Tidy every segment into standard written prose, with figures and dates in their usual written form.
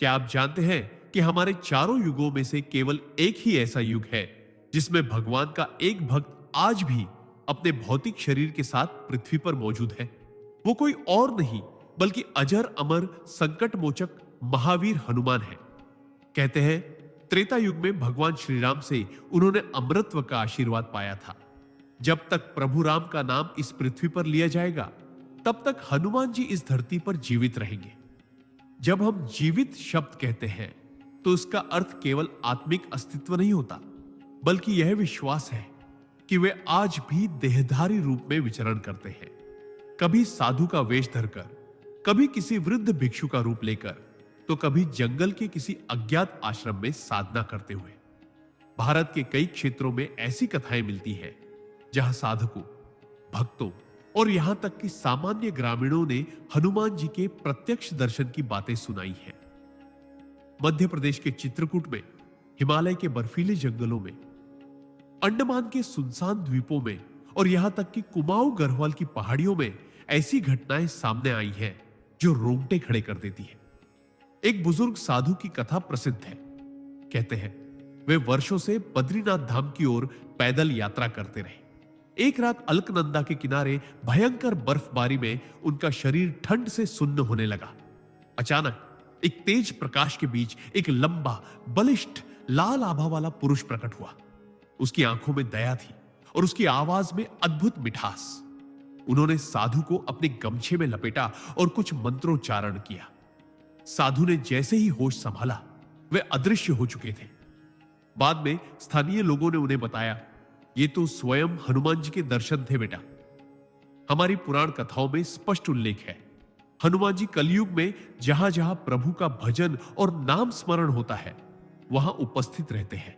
क्या आप जानते हैं कि हमारे चारों युगों में से केवल एक ही ऐसा युग है जिसमें भगवान का एक भक्त आज भी अपने भौतिक शरीर के साथ पृथ्वी पर मौजूद है। वो कोई और नहीं बल्कि अजर अमर संकट मोचक महावीर हनुमान है। कहते हैं त्रेता युग में भगवान श्री राम से उन्होंने अमृतत्व का आशीर्वाद पाया था। जब तक प्रभु राम का नाम इस पृथ्वी पर लिया जाएगा तब तक हनुमान जी इस धरती पर जीवित रहेंगे। जब हम जीवित शब्द कहते हैं तो इसका अर्थ केवल आत्मिक अस्तित्व नहीं होता, बल्कि यह विश्वास है कि वे आज भी देहधारी रूप में विचरण करते हैं। कभी साधु का वेश धरकर, कभी किसी वृद्ध भिक्षु का रूप लेकर, तो कभी जंगल के किसी अज्ञात आश्रम में साधना करते हुए। भारत के कई क्षेत्रों में ऐसी कथाएं मिलती हैं जहां साधकों, भक्तों और यहां तक कि सामान्य ग्रामीणों ने हनुमान जी के प्रत्यक्ष दर्शन की बातें सुनाई हैं। मध्य प्रदेश के चित्रकूट में, हिमालय के बर्फीले जंगलों में, अंडमान के सुनसान द्वीपों में और यहां तक कि कुमाऊं गढ़वाल की पहाड़ियों में ऐसी घटनाएं सामने आई हैं जो रोंगटे खड़े कर देती है। एक बुजुर्ग साधु की कथा प्रसिद्ध है। कहते हैं वे वर्षों से बद्रीनाथ धाम की ओर पैदल यात्रा करते रहे। एक रात अलकनंदा के किनारे भयंकर बर्फबारी में उनका शरीर ठंड से सुन्न होने लगा। अचानक एक तेज प्रकाश के बीच एक लंबा, बलिष्ठ, लाल आभा वाला पुरुष प्रकट हुआ। उसकी आंखों में दया थी और उसकी आवाज में अद्भुत मिठास। उन्होंने साधु को अपने गमछे में लपेटा और कुछ मंत्रोच्चारण किया। साधु ने जैसे ही होश संभाला वे अदृश्य हो चुके थे। बाद में स्थानीय लोगों ने उन्हें बताया, ये तो स्वयं हनुमान जी के दर्शन थे बेटा। हमारी पुराण कथाओं में स्पष्ट उल्लेख है, हनुमान जी कलयुग में जहां जहां प्रभु का भजन और नाम स्मरण होता है वहां उपस्थित रहते हैं।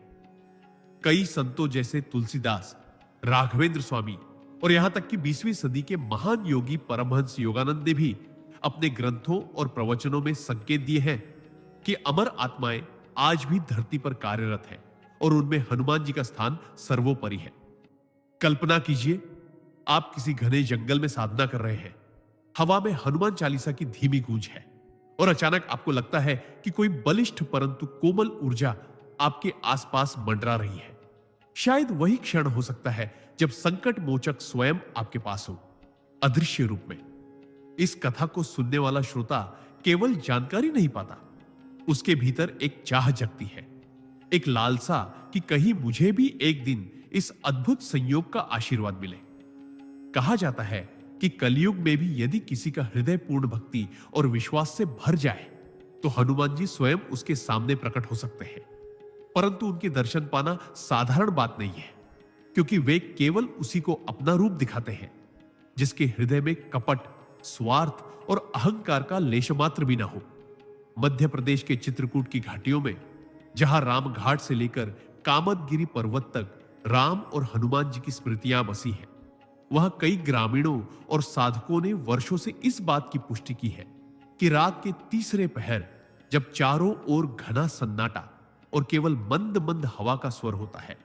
कई संतों जैसे तुलसीदास, राघवेंद्र स्वामी और यहां तक कि 20वीं सदी के महान योगी परमहंस योगानंद ने भी अपने ग्रंथों और प्रवचनों में संकेत दिए हैं कि अमर आत्माएं आज भी धरती पर कार्यरत हैं और उनमें हनुमान जी का स्थान सर्वोपरि है। कल्पना कीजिए, आप किसी घने जंगल में साधना कर रहे हैं, हवा में हनुमान चालीसा की धीमी गूंज है और अचानक आपको लगता है कि कोई बलिष्ठ परंतु कोमल ऊर्जा आपके आसपास मंडरा रही है। शायद वही क्षण हो सकता है जब संकट मोचक स्वयं आपके पास हो, अदृश्य रूप में। इस कथा को सुनने वाला श्रोता केवल जानकारी नहीं पाता, उसके भीतर एक चाह जगती है, एक लालसा कि कहीं मुझे भी एक दिन इस अद्भुत संयोग का आशीर्वाद मिले। कहा जाता है कि कलयुग में भी यदि किसी का हृदय पूर्ण भक्ति और विश्वास से भर जाए तो हनुमान जी स्वयं उसके सामने प्रकट हो सकते हैं। परंतु उनके दर्शन पाना साधारण बात नहीं है, क्योंकि वे केवल उसी को अपना रूप दिखाते हैं जिसके हृदय में कपट, स्वार्थ और अहंकार का लेशमात्र भी ना हो। मध्य प्रदेश के चित्रकूट की घाटियों में, जहां राम घाट से लेकर कामदगिरी पर्वत तक राम और हनुमान जी की स्मृतियां बसी हैं, वहां कई ग्रामीणों और साधकों ने वर्षों से इस बात की पुष्टि की है कि रात के तीसरे पहर जब चारों ओर घना सन्नाटा और केवल मंद मंद हवा का स्वर होता है,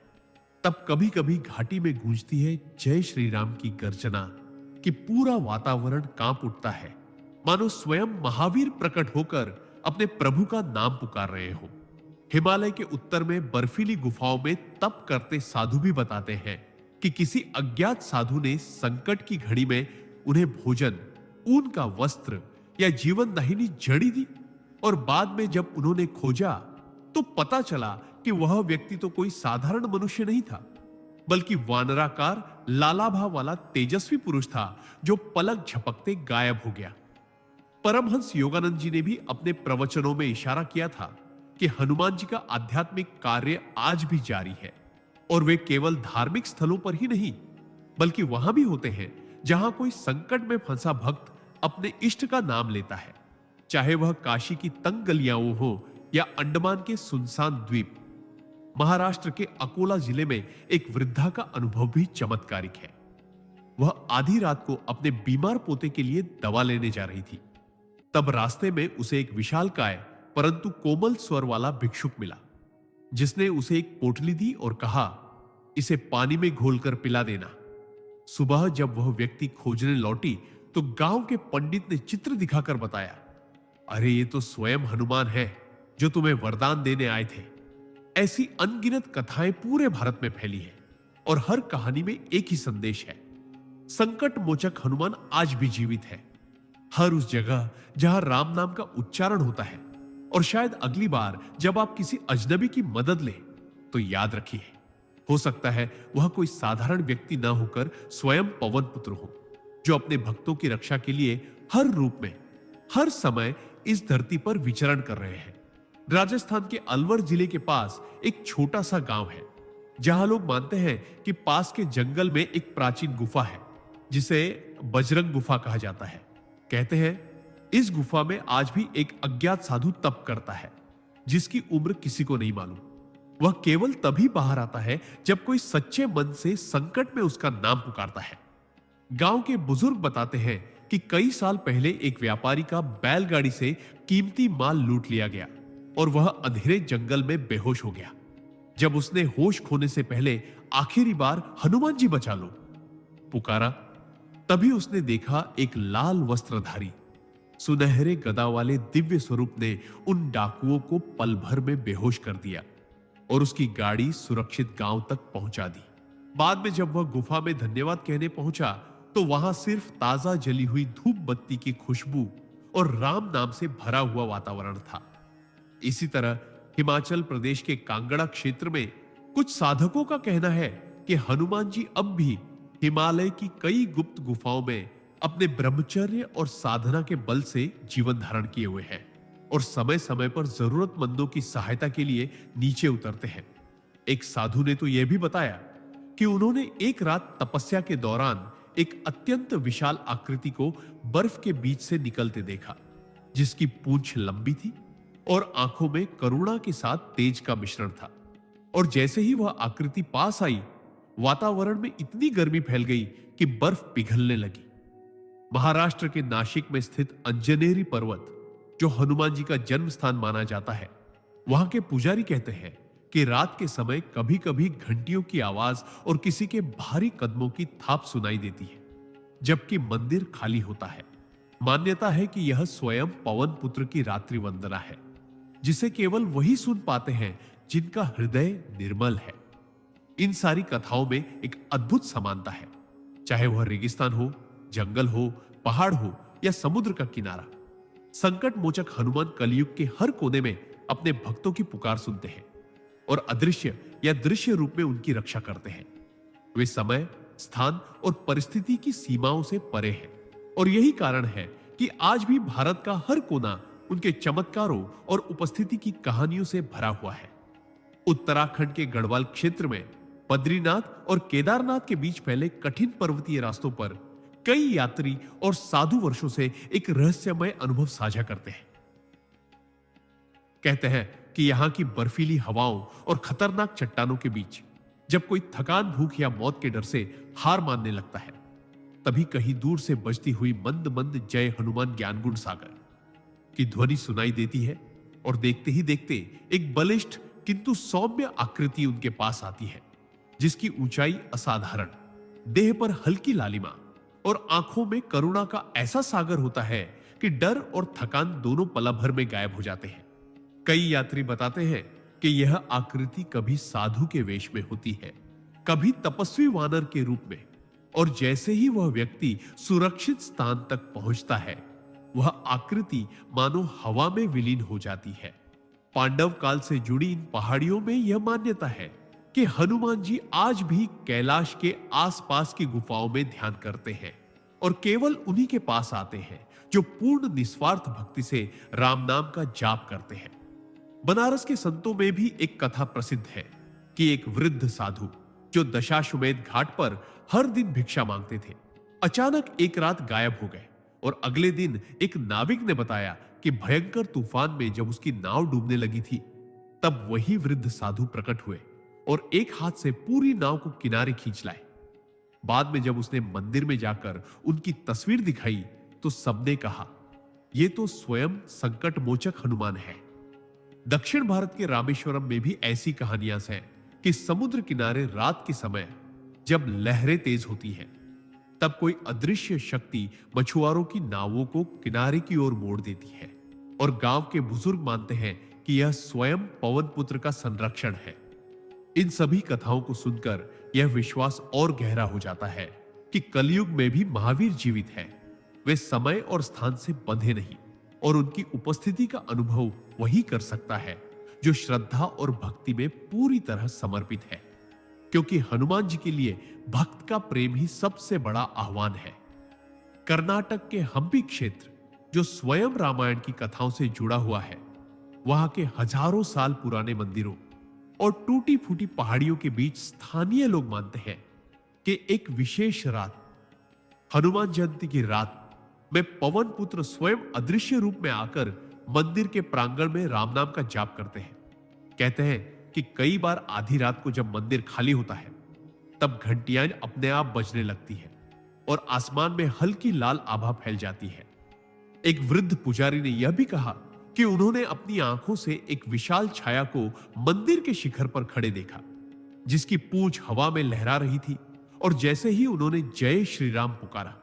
तब कभी कभी घाटी में गूंजती है जय श्री राम की गर्जना कि पूरा वातावरण कांप उठता है, मानो स्वयं महावीर प्रकट होकर अपने प्रभु का नाम पुकार रहे हो। हिमालय के उत्तर में बर्फीली गुफाओं में तप करते साधु भी बताते हैं कि किसी अज्ञात साधु ने संकट की घड़ी में उन्हें भोजन, ऊन का वस्त्र या जीवन दाहिनी जड़ी दी और बाद में जब उन्होंने खोजा तो पता चला कि वह व्यक्ति तो कोई साधारण मनुष्य नहीं था, बल्कि वानराकार लालाभा वाला तेजस्वी पुरुष था जो पलक झपकते गायब हो गया। परमहंस योगानंद जी ने भी अपने प्रवचनों में इशारा किया था कि हनुमान जी का आध्यात्मिक कार्य आज भी जारी है और वे केवल धार्मिक स्थलों पर ही नहीं बल्कि वहां भी होते हैं जहां कोई संकट में फंसा भक्त अपने इष्ट का नाम लेता है, चाहे वह काशी की तंग गलियां हो या अंडमान के सुनसान द्वीप। महाराष्ट्र के अकोला जिले में एक वृद्धा का अनुभव भी चमत्कारिक है। वह आधी रात को अपने बीमार पोते के लिए दवा लेने जा रही थी। तब रास्ते में उसे एक विशालकाय परंतु कोमल स्वर वाला भिक्षुक मिला, जिसने उसे एक पोटली दी और कहा, इसे पानी में घोलकर पिला देना। सुबह जब वह व्यक्ति खोजने लौटी तो गांव के पंडित ने चित्र दिखाकर बताया, अरे ये तो स्वयं हनुमान है जो तुम्हें वरदान देने आए थे। ऐसी अनगिनत कथाएं पूरे भारत में फैली है और हर कहानी में एक ही संदेश है। संकट मोचक हनुमान आज भी जीवित है, हर उस जगह जहां राम नाम का उच्चारण होता है। और शायद अगली बार जब आप किसी अजनबी की मदद लें तो याद रखिए, हो सकता है वह कोई साधारण व्यक्ति ना होकर स्वयं पवन पुत्र हो, जो अपने भक्तों की रक्षा के लिए हर रूप में हर समय इस धरती पर विचरण कर रहे हैं। राजस्थान के अलवर जिले के पास एक छोटा सा गांव है, जहां लोग मानते हैं कि पास के जंगल में एक प्राचीन गुफा है, जिसे बजरंग गुफा कहा जाता है। कहते हैं इस गुफा में आज भी एक अज्ञात साधु तप करता है, जिसकी उम्र किसी को नहीं मालूम। वह केवल तभी बाहर आता है जब कोई सच्चे मन से संकट में उसका नाम पुकारता है। गांव के बुजुर्ग बताते हैं कि कई साल पहले एक व्यापारी का बैलगाड़ी से कीमती माल लूट लिया गया और वह अंधेरे जंगल में बेहोश हो गया। जब उसने होश खोने से पहले आखिरी बार हनुमान जी बचा लो पुकारा, तभी उसने देखा एक लाल वस्त्रधारी सुनहरे गदा वाले दिव्य स्वरूप ने उन डाकुओं को पल भर में बेहोश कर दिया और उसकी गाड़ी सुरक्षित गांव तक पहुंचा दी। बाद में जब वह गुफा में धन्यवाद कहने पहुंचा तो वहां सिर्फ ताजा जली हुई धूप बत्ती की खुशबू और राम नाम से भरा हुआ वातावरण था। इसी तरह हिमाचल प्रदेश के कांगड़ा क्षेत्र में कुछ साधकों का कहना है कि हनुमान जी अब भी हिमालय की कई गुप्त गुफाओं में अपने ब्रह्मचर्य और साधना के बल से जीवन धारण किए हुए हैं और समय समय पर जरूरतमंदों की सहायता के लिए नीचे उतरते हैं। एक साधु ने तो यह भी बताया कि उन्होंने एक रात तपस्या के दौरान एक अत्यंत विशाल आकृति को बर्फ के बीच से निकलते देखा, जिसकी पूंछ लंबी थी और आंखों में करुणा के साथ तेज का मिश्रण था। और जैसे ही वह आकृति पास आई, वातावरण में इतनी गर्मी फैल गई कि बर्फ पिघलने लगी। महाराष्ट्र के नासिक में स्थित अंजनेरी पर्वत, जो हनुमान जी का जन्म स्थान माना जाता है, वहां के पुजारी कहते हैं कि रात के समय कभी कभी घंटियों की आवाज और किसी के भारी कदमों की थाप सुनाई देती है, जबकि मंदिर खाली होता है। मान्यता है कि यह स्वयं पवन पुत्र की रात्रि वंदना है, जिसे केवल वही सुन पाते हैं जिनका हृदय निर्मल है। इन सारी कथाओं में एक अद्भुत समानता है, चाहे वह रेगिस्तान हो, जंगल हो, पहाड़ हो या समुद्र का किनारा। संकट मोचक हनुमान कलयुग के हर कोने में अपने भक्तों की पुकार सुनते हैं और अदृश्य या दृश्य रूप में उनकी रक्षा करते हैं। वे समय, स्थान और परिस्थिति की सीमाओं से परे हैं और यही कारण है कि आज भी भारत का हर कोना उनके चमत्कारों और उपस्थिति की कहानियों से भरा हुआ है। उत्तराखंड के गढ़वाल क्षेत्र में बद्रीनाथ और केदारनाथ के बीच फैले कठिन पर्वतीय रास्तों पर कई यात्री और साधु वर्षों से एक रहस्यमय अनुभव साझा करते हैं। कहते हैं कि यहां की बर्फीली हवाओं और खतरनाक चट्टानों के बीच जब कोई थकान, भूख या मौत के डर से हार मानने लगता है, तभी कहीं दूर से बजती हुई मंद मंद जय हनुमान ज्ञानगुण सागर की ध्वनि सुनाई देती है और देखते ही देखते एक बलिष्ठ किंतु सौम्य आकृति उनके पास आती है, जिसकी ऊंचाई असाधारण, देह पर हल्की लालिमा और आंखों में करुणा का ऐसा सागर होता है कि डर और थकान दोनों पल भर में गायब हो जाते हैं। कई यात्री बताते हैं कि यह आकृति कभी साधु के वेश में होती है, कभी तपस्वी वानर के रूप में, और जैसे ही वह व्यक्ति सुरक्षित स्थान तक पहुंचता है, वह आकृति मानो हवा में विलीन हो जाती है। पांडव काल से जुड़ी इन पहाड़ियों में यह मान्यता है कि हनुमान जी आज भी कैलाश के आसपास की गुफाओं में ध्यान करते हैं और केवल उन्हीं के पास आते हैं जो पूर्ण निस्वार्थ भक्ति से राम नाम का जाप करते हैं। बनारस के संतों में भी एक कथा प्रसिद्ध है कि एक वृद्ध साधु जो दशाश्वमेध घाट पर हर दिन भिक्षा मांगते थे, अचानक एक रात गायब हो गए और अगले दिन एक नाविक ने बताया कि भयंकर तूफान में जब उसकी नाव डूबने लगी थी, तब वही वृद्ध साधु प्रकट हुए और एक हाथ से पूरी नाव को किनारे खींच लाए। बाद में जब उसने मंदिर में जाकर उनकी तस्वीर दिखाई तो सबने कहा, यह तो स्वयं संकट मोचक हनुमान है। दक्षिण भारत के रामेश्वरम में भी ऐसी कहानियां हैं कि समुद्र किनारे रात के समय जब लहरें तेज होती हैं, तब कोई अदृश्य शक्ति मछुआरों की नावों को किनारे की ओर मोड़ देती है और गांव के बुजुर्ग मानते हैं कि यह स्वयं पवन पुत्र का संरक्षण है। इन सभी कथाओं को सुनकर यह विश्वास और गहरा हो जाता है कि कलयुग में भी महावीर जीवित है। वे समय और स्थान से बंधे नहीं और उनकी उपस्थिति का अनुभव वही कर सकता है जो श्रद्धा और भक्ति में पूरी तरह समर्पित है, क्योंकि हनुमान जी के लिए भक्त का प्रेम ही सबसे बड़ा आह्वान है। कर्नाटक के हम्पी क्षेत्र, जो स्वयं रामायण की कथाओं से जुड़ा हुआ है, वहां के हजारों साल पुराने मंदिरों और टूटी फूटी पहाड़ियों के बीच स्थानीय लोग मानते हैं कि एक विशेष रात, हनुमान जयंती की रात में पवन पुत्र स्वयं अदृश्य रूप में आकर मंदिर के प्रांगण में राम नाम का जाप करते हैं। कहते हैं कि कई बार आधी रात को जब मंदिर खाली होता है, तब घंटियां अपने आप बजने लगती है और आसमान में हल्की लाल आभा फैल जाती है। एक वृद्ध पुजारी ने यह भी कहा कि उन्होंने अपनी आंखों से एक विशाल छाया को मंदिर के शिखर पर खड़े देखा, जिसकी पूंछ हवा में लहरा रही थी, और जैसे ही उन्होंने जय श्री राम पुकारा,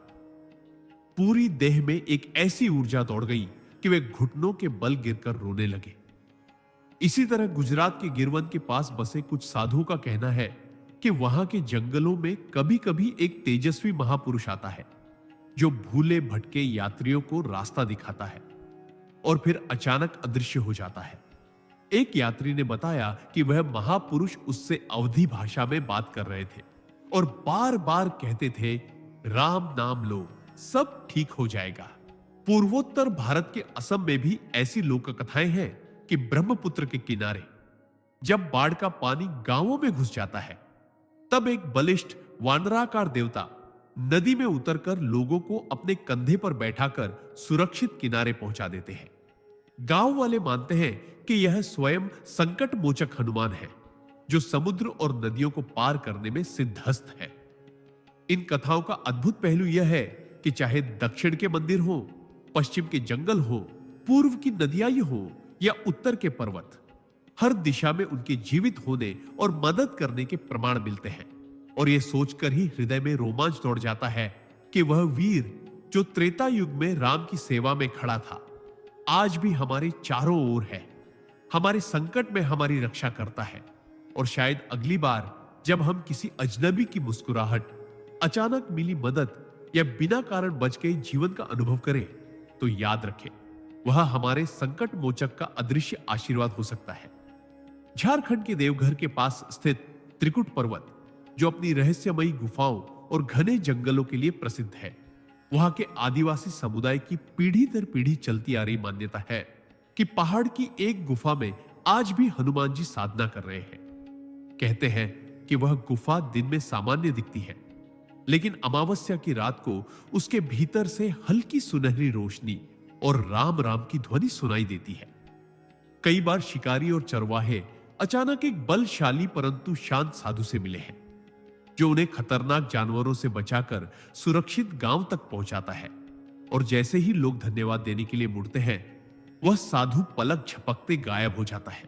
पूरी देह में एक ऐसी ऊर्जा दौड़ गई कि वे घुटनों के बल गिरकर रोने लगे। इसी तरह गुजरात के गिरवन के पास बसे कुछ साधुओं का कहना है कि वहां के जंगलों में कभी कभी एक तेजस्वी महापुरुष आता है जो भूले भटके यात्रियों को रास्ता दिखाता है और फिर अचानक अदृश्य हो जाता है। एक यात्री ने बताया कि वह महापुरुष उससे अवधी भाषा में बात कर रहे थे और बार बार कहते थे, राम नाम लो, सब ठीक हो जाएगा। पूर्वोत्तर भारत के असम में भी ऐसी लोक कथाएं हैं कि ब्रह्मपुत्र के किनारे जब बाढ़ का पानी गांवों में घुस जाता है, तब एक बलिष्ठ वानराकार देवता नदी में उतरकर लोगों को अपने कंधे पर बैठाकर सुरक्षित किनारे पहुंचा देते हैं। गांव वाले मानते हैं कि यह स्वयं संकट मोचक हनुमान है, जो समुद्र और नदियों को पार करने में सिद्धहस्त है। इन कथाओं का अद्भुत पहलू यह है कि चाहे दक्षिण के मंदिर हो, पश्चिम के जंगल हो, पूर्व की नदियां हो या उत्तर के पर्वत, हर दिशा में उनके जीवित होने और मदद करने के प्रमाण मिलते हैं। और यह सोचकर ही हृदय में रोमांच दौड़ जाता है कि वह वीर जो त्रेता युग में राम की सेवा में खड़ा था, आज भी हमारे चारों ओर है, हमारे संकट में हमारी रक्षा करता है। और शायद अगली बार जब हम किसी अजनबी की मुस्कुराहट, अचानक मिली मदद या बिना कारण बच गए जीवन का अनुभव करें, तो याद रखें, वह हमारे संकट मोचक का अदृश्य आशीर्वाद हो सकता है। झारखंड के देवघर के पास स्थित त्रिकुट पर्वत, जो अपनी रहस्यमयी गुफाओं और घने जंगलों के लिए प्रसिद्ध है, वहां के आदिवासी समुदाय की पीढ़ी दर पीढ़ी चलती आ रही मान्यता है कि पहाड़ की एक गुफा में आज भी हनुमान जी साधना कर रहे हैं। कहते हैं कि वह गुफा दिन में सामान्य दिखती है, लेकिन अमावस्या की रात को उसके भीतर से हल्की सुनहरी रोशनी और राम राम की ध्वनि सुनाई देती है। कई बार शिकारी और चरवाहे अचानक एक बलशाली परंतु शांत साधु से मिले हैं, जो उन्हें खतरनाक जानवरों से बचाकर सुरक्षित गांव तक पहुंचाता है। और जैसे ही लोग धन्यवाद देने के लिए मुड़ते हैं, वह साधु पलक झपकते गायब हो जाता है।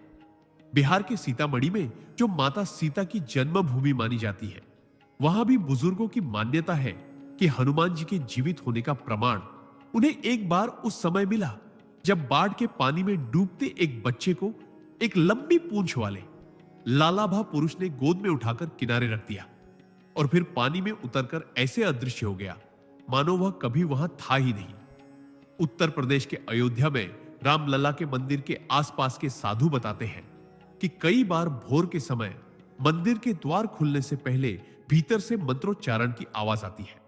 बिहार के सीतामढ़ी में, जो माता सीता की जन्मभूमि मानी जाती है, वहां भी बुजुर्गों की मान्यता है कि हनुमान जी के जीवित होने का प्रमाण उन्हें एक बार उस समय मिला जब बाढ़ के पानी में डूबते एक बच्चे को एक लंबी पूंछ वाले लालाभा पुरुष ने गोद में उठाकर किनारे रख दिया और फिर पानी में उतरकर ऐसे अदृश्य हो गया मानो वह कभी वहां था ही नहीं। उत्तर प्रदेश के अयोध्या में रामलला के मंदिर के आसपास के साधु बताते हैं कि कई बार भोर के समय मंदिर के द्वार खुलने से पहले भीतर से मंत्रोच्चारण की आवाज आती है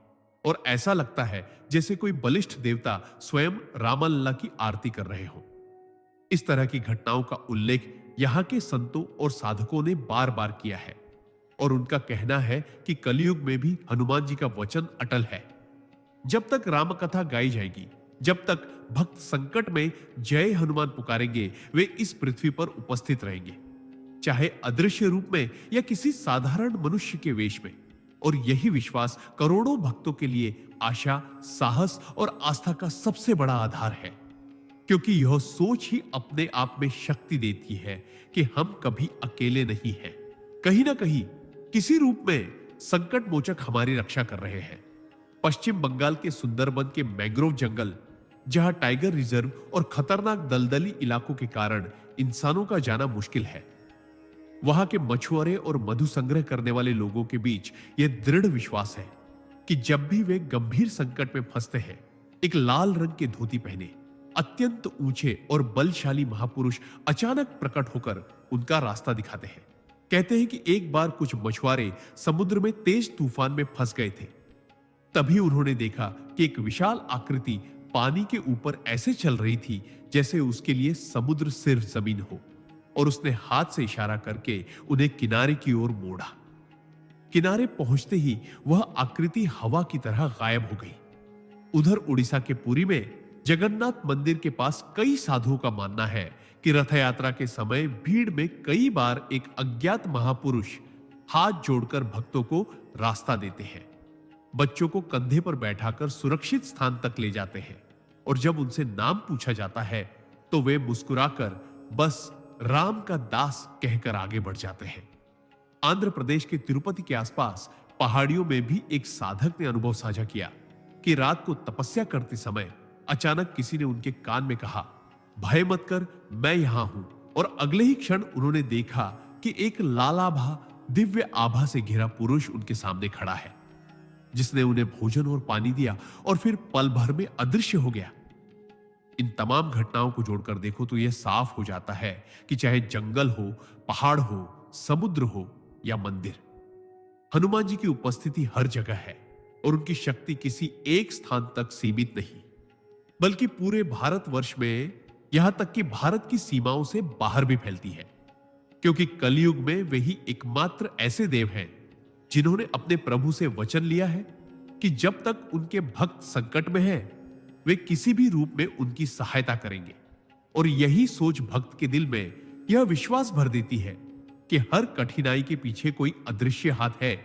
और ऐसा लगता है जैसे कोई बलिष्ठ देवता स्वयं रामलला की आरती कर रहे हो। इस तरह की घटनाओं का उल्लेख यहाँ के संतों और साधकों ने बार बार किया है और उनका कहना है कि कलयुग में भी हनुमान जी का वचन अटल है। जब तक राम कथा गाई जाएगी, जब तक भक्त संकट में जय हनुमान पुकारेंगे, वे इस पृथ्वी पर उपस्थित रहेंगे, चाहे अदृश्य रूप में या किसी साधारण मनुष्य के वेश में। और यही विश्वास करोड़ों भक्तों के लिए आशा, साहस और आस्था का सबसे बड़ा आधार है, क्योंकि यह सोच ही अपने आप में शक्ति देती है कि हम कभी अकेले नहीं हैं। कहीं ना कहीं किसी रूप में संकट मोचक हमारी रक्षा कर रहे हैं। पश्चिम बंगाल के सुंदरबन के मैंग्रोव जंगल जहां टाइगर रिजर्व और खतरनाक दलदली इलाकों के कारण इंसानों का जाना मुश्किल है। वहां के मछुआरे और मधु संग्रह करने वाले लोगों के बीच यह दृढ़ विश्वास है कि जब भी वे गंभीर संकट में फंसते हैं, एक लाल रंग के धोती पहने अत्यंत ऊंचे और बलशाली महापुरुष अचानक प्रकट होकर उनका रास्ता दिखाते हैं। कहते हैं कि एक बार कुछ मछुआरे समुद्र में तेज तूफान में फंस गए थे। तभी उन्होंने देखा कि एक विशाल आकृति पानी के ऊपर ऐसे चल रही थी जैसे उसके लिए समुद्र सिर्फ जमीन हो, और उसने हाथ से इशारा करके उन्हें किनारे की ओर मोड़ा। किनारे पहुंचते ही वह आकृति हवा की तरह गायब हो गई। उधर उड़ीसा के पुरी में जगन्नाथ मंदिर के पास कई साधुओं का मानना है कि रथ यात्रा के समय भीड़ में कई बार एक अज्ञात महापुरुष हाथ जोड़कर भक्तों को रास्ता देते हैं, बच्चों को कंधे पर बैठाकर सुरक्षित स्थान तक ले जाते हैं, और जब उनसे नाम पूछा जाता है तो वे मुस्कुराकर बस राम का दास कहकर आगे बढ़ जाते हैं। आंध्र प्रदेश के तिरुपति के आसपास पहाड़ियों में भी एक साधक ने अनुभव साझा किया कि रात को तपस्या करते समय अचानक किसी ने उनके कान में कहा, भय मत कर, मैं यहां हूं। और अगले ही क्षण उन्होंने देखा कि एक लालाभा दिव्य आभा से घिरा पुरुष उनके सामने खड़ा है, जिसने उन्हें भोजन और पानी दिया और फिर पल भर में अदृश्य हो गया। इन तमाम घटनाओं को जोड़कर देखो तो यह साफ हो जाता है कि चाहे जंगल हो, पहाड़ हो, समुद्र हो या मंदिर, हनुमान जी की उपस्थिति हर जगह है, और उनकी शक्ति किसी एक स्थान तक सीमित नहीं, बल्कि पूरे भारतवर्ष में, यहां तक कि भारत की सीमाओं से बाहर भी फैलती है। क्योंकि कलयुग में वे ही एकमात्र ऐसे देव हैं जिन्होंने अपने प्रभु से वचन लिया है कि जब तक उनके भक्त संकट में हैं, वे किसी भी रूप में उनकी सहायता करेंगे। और यही सोच भक्त के दिल में यह विश्वास भर देती है कि हर कठिनाई के पीछे कोई अदृश्य हाथ है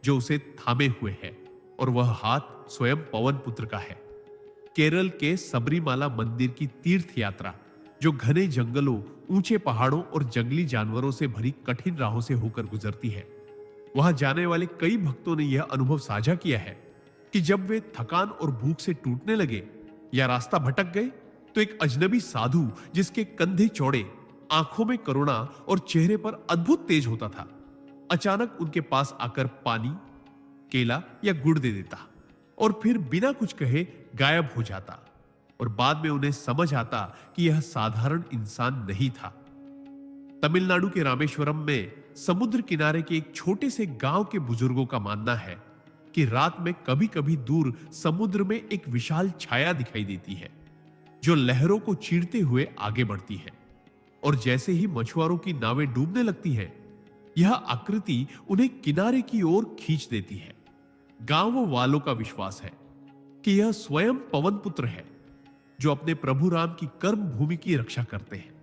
जो उसे थामे हुए है, और वह हाथ स्वयं पवन पुत्र का है। केरल के सबरीमाला मंदिर की तीर्थ यात्रा, जो घने जंगलों, ऊंचे पहाड़ों और जंगली जानवरों से भरी कठिन राहों से होकर गुजरती है, वहां जाने वाले कई भक्तों ने यह अनुभव साझा किया है कि जब वे थकान और भूख से टूटने लगे या रास्ता भटक गए, तो एक अजनबी साधु जिसके कंधे चौड़े, आंखों में करुणा और चेहरे पर अद्भुत तेज होता था, अचानक उनके पास आकर पानी, केला या गुड़ दे देता और फिर बिना कुछ कहे गायब हो जाता। और बाद में उन्हें समझ आता कि यह साधारण इंसान नहीं था। तमिलनाडु के रामेश्वरम में समुद्र किनारे के एक छोटे से गांव के बुजुर्गों का मानना है कि रात में कभी कभी दूर समुद्र में एक विशाल छाया दिखाई देती है, जो लहरों को चीरते हुए आगे बढ़ती है, और जैसे ही मछुआरों की नावें डूबने लगती हैं, यह आकृति उन्हें किनारे की ओर खींच देती है। गांव वालों का विश्वास है कि यह स्वयं पवन पुत्र है, जो अपने प्रभु राम की कर्म भूमि की रक्षा करते हैं।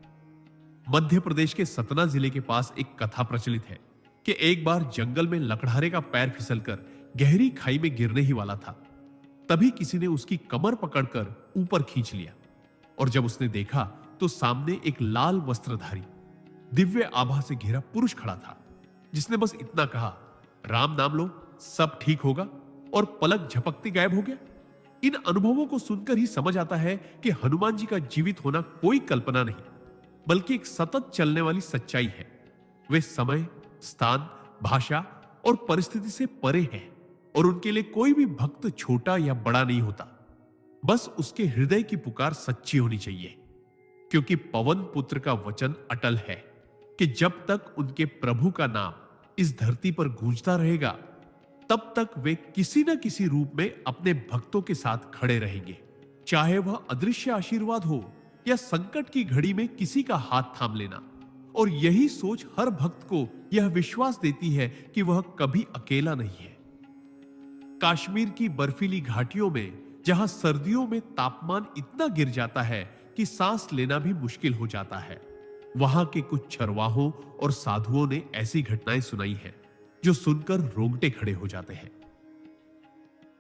मध्य प्रदेश के सतना जिले के पास एक कथा प्रचलित है कि एक बार जंगल में लकड़हारे का पैर फिसलकर गहरी खाई में गिरने ही वाला था। तभी किसी ने उसकी कमर पकड़कर ऊपर खींच लिया, और जब उसने देखा तो सामने एक लाल वस्त्रधारी, दिव्य आभा से घिरा पुरुष खड़ा था, जिसने बस इतना कहा, राम नाम लो, सब ठीक होगा, और पलक झपकते गायब हो गया। इन अनुभवों को सुनकर ही समझ आता है कि हनुमान जी का जीवित होना कोई कल्पना नहीं, बल्कि एक सतत चलने वाली सच्चाई है। वे समय, स्थान, भाषा और परिस्थिति से परे हैं, और उनके लिए कोई भी भक्त छोटा या बड़ा नहीं होता। बस उसके हृदय की पुकार सच्ची होनी चाहिए, क्योंकि पवन पुत्र का वचन अटल है कि जब तक उनके प्रभु का नाम इस धरती पर गूंजता रहेगा, तब तक वे किसी न किसी रूप में अपने भक्तों के साथ खड़े रहेंगे, चाहे वह अदृश्य आशीर्वाद हो या संकट की घड़ी में किसी का हाथ थाम लेना। और यही सोच हर भक्त को यह विश्वास देती है कि वह कभी अकेला नहीं है। कश्मीर की बर्फीली घाटियों में, जहां सर्दियों में तापमान इतना गिर जाता है कि सांस लेना भी मुश्किल हो जाता है, वहां के कुछ चरवाहों और साधुओं ने ऐसी घटनाएं सुनाई हैं जो सुनकर रोंगटे खड़े हो जाते हैं।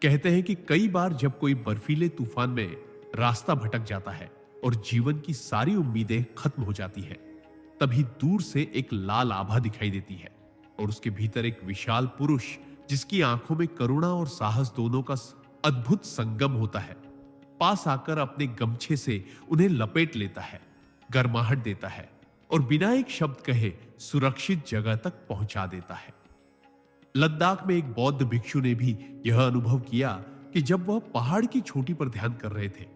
कहते हैं कि कई बार जब कोई बर्फीले तूफान में रास्ता भटक जाता है और जीवन की सारी उम्मीदें खत्म हो जाती है, तभी दूर से एक लाल आभा दिखाई देती है, और उसके भीतर एक विशाल पुरुष, जिसकी आंखों में करुणा और साहस दोनों का अद्भुत संगम होता है, पास आकर अपने गमछे से उन्हें लपेट लेता है, गर्माहट देता है और बिना एक शब्द कहे सुरक्षित जगह तक पहुंचा देता है। लद्दाख में एक बौद्ध भिक्षु ने भी यह अनुभव किया कि जब वह पहाड़ की चोटी पर ध्यान कर रहे थे,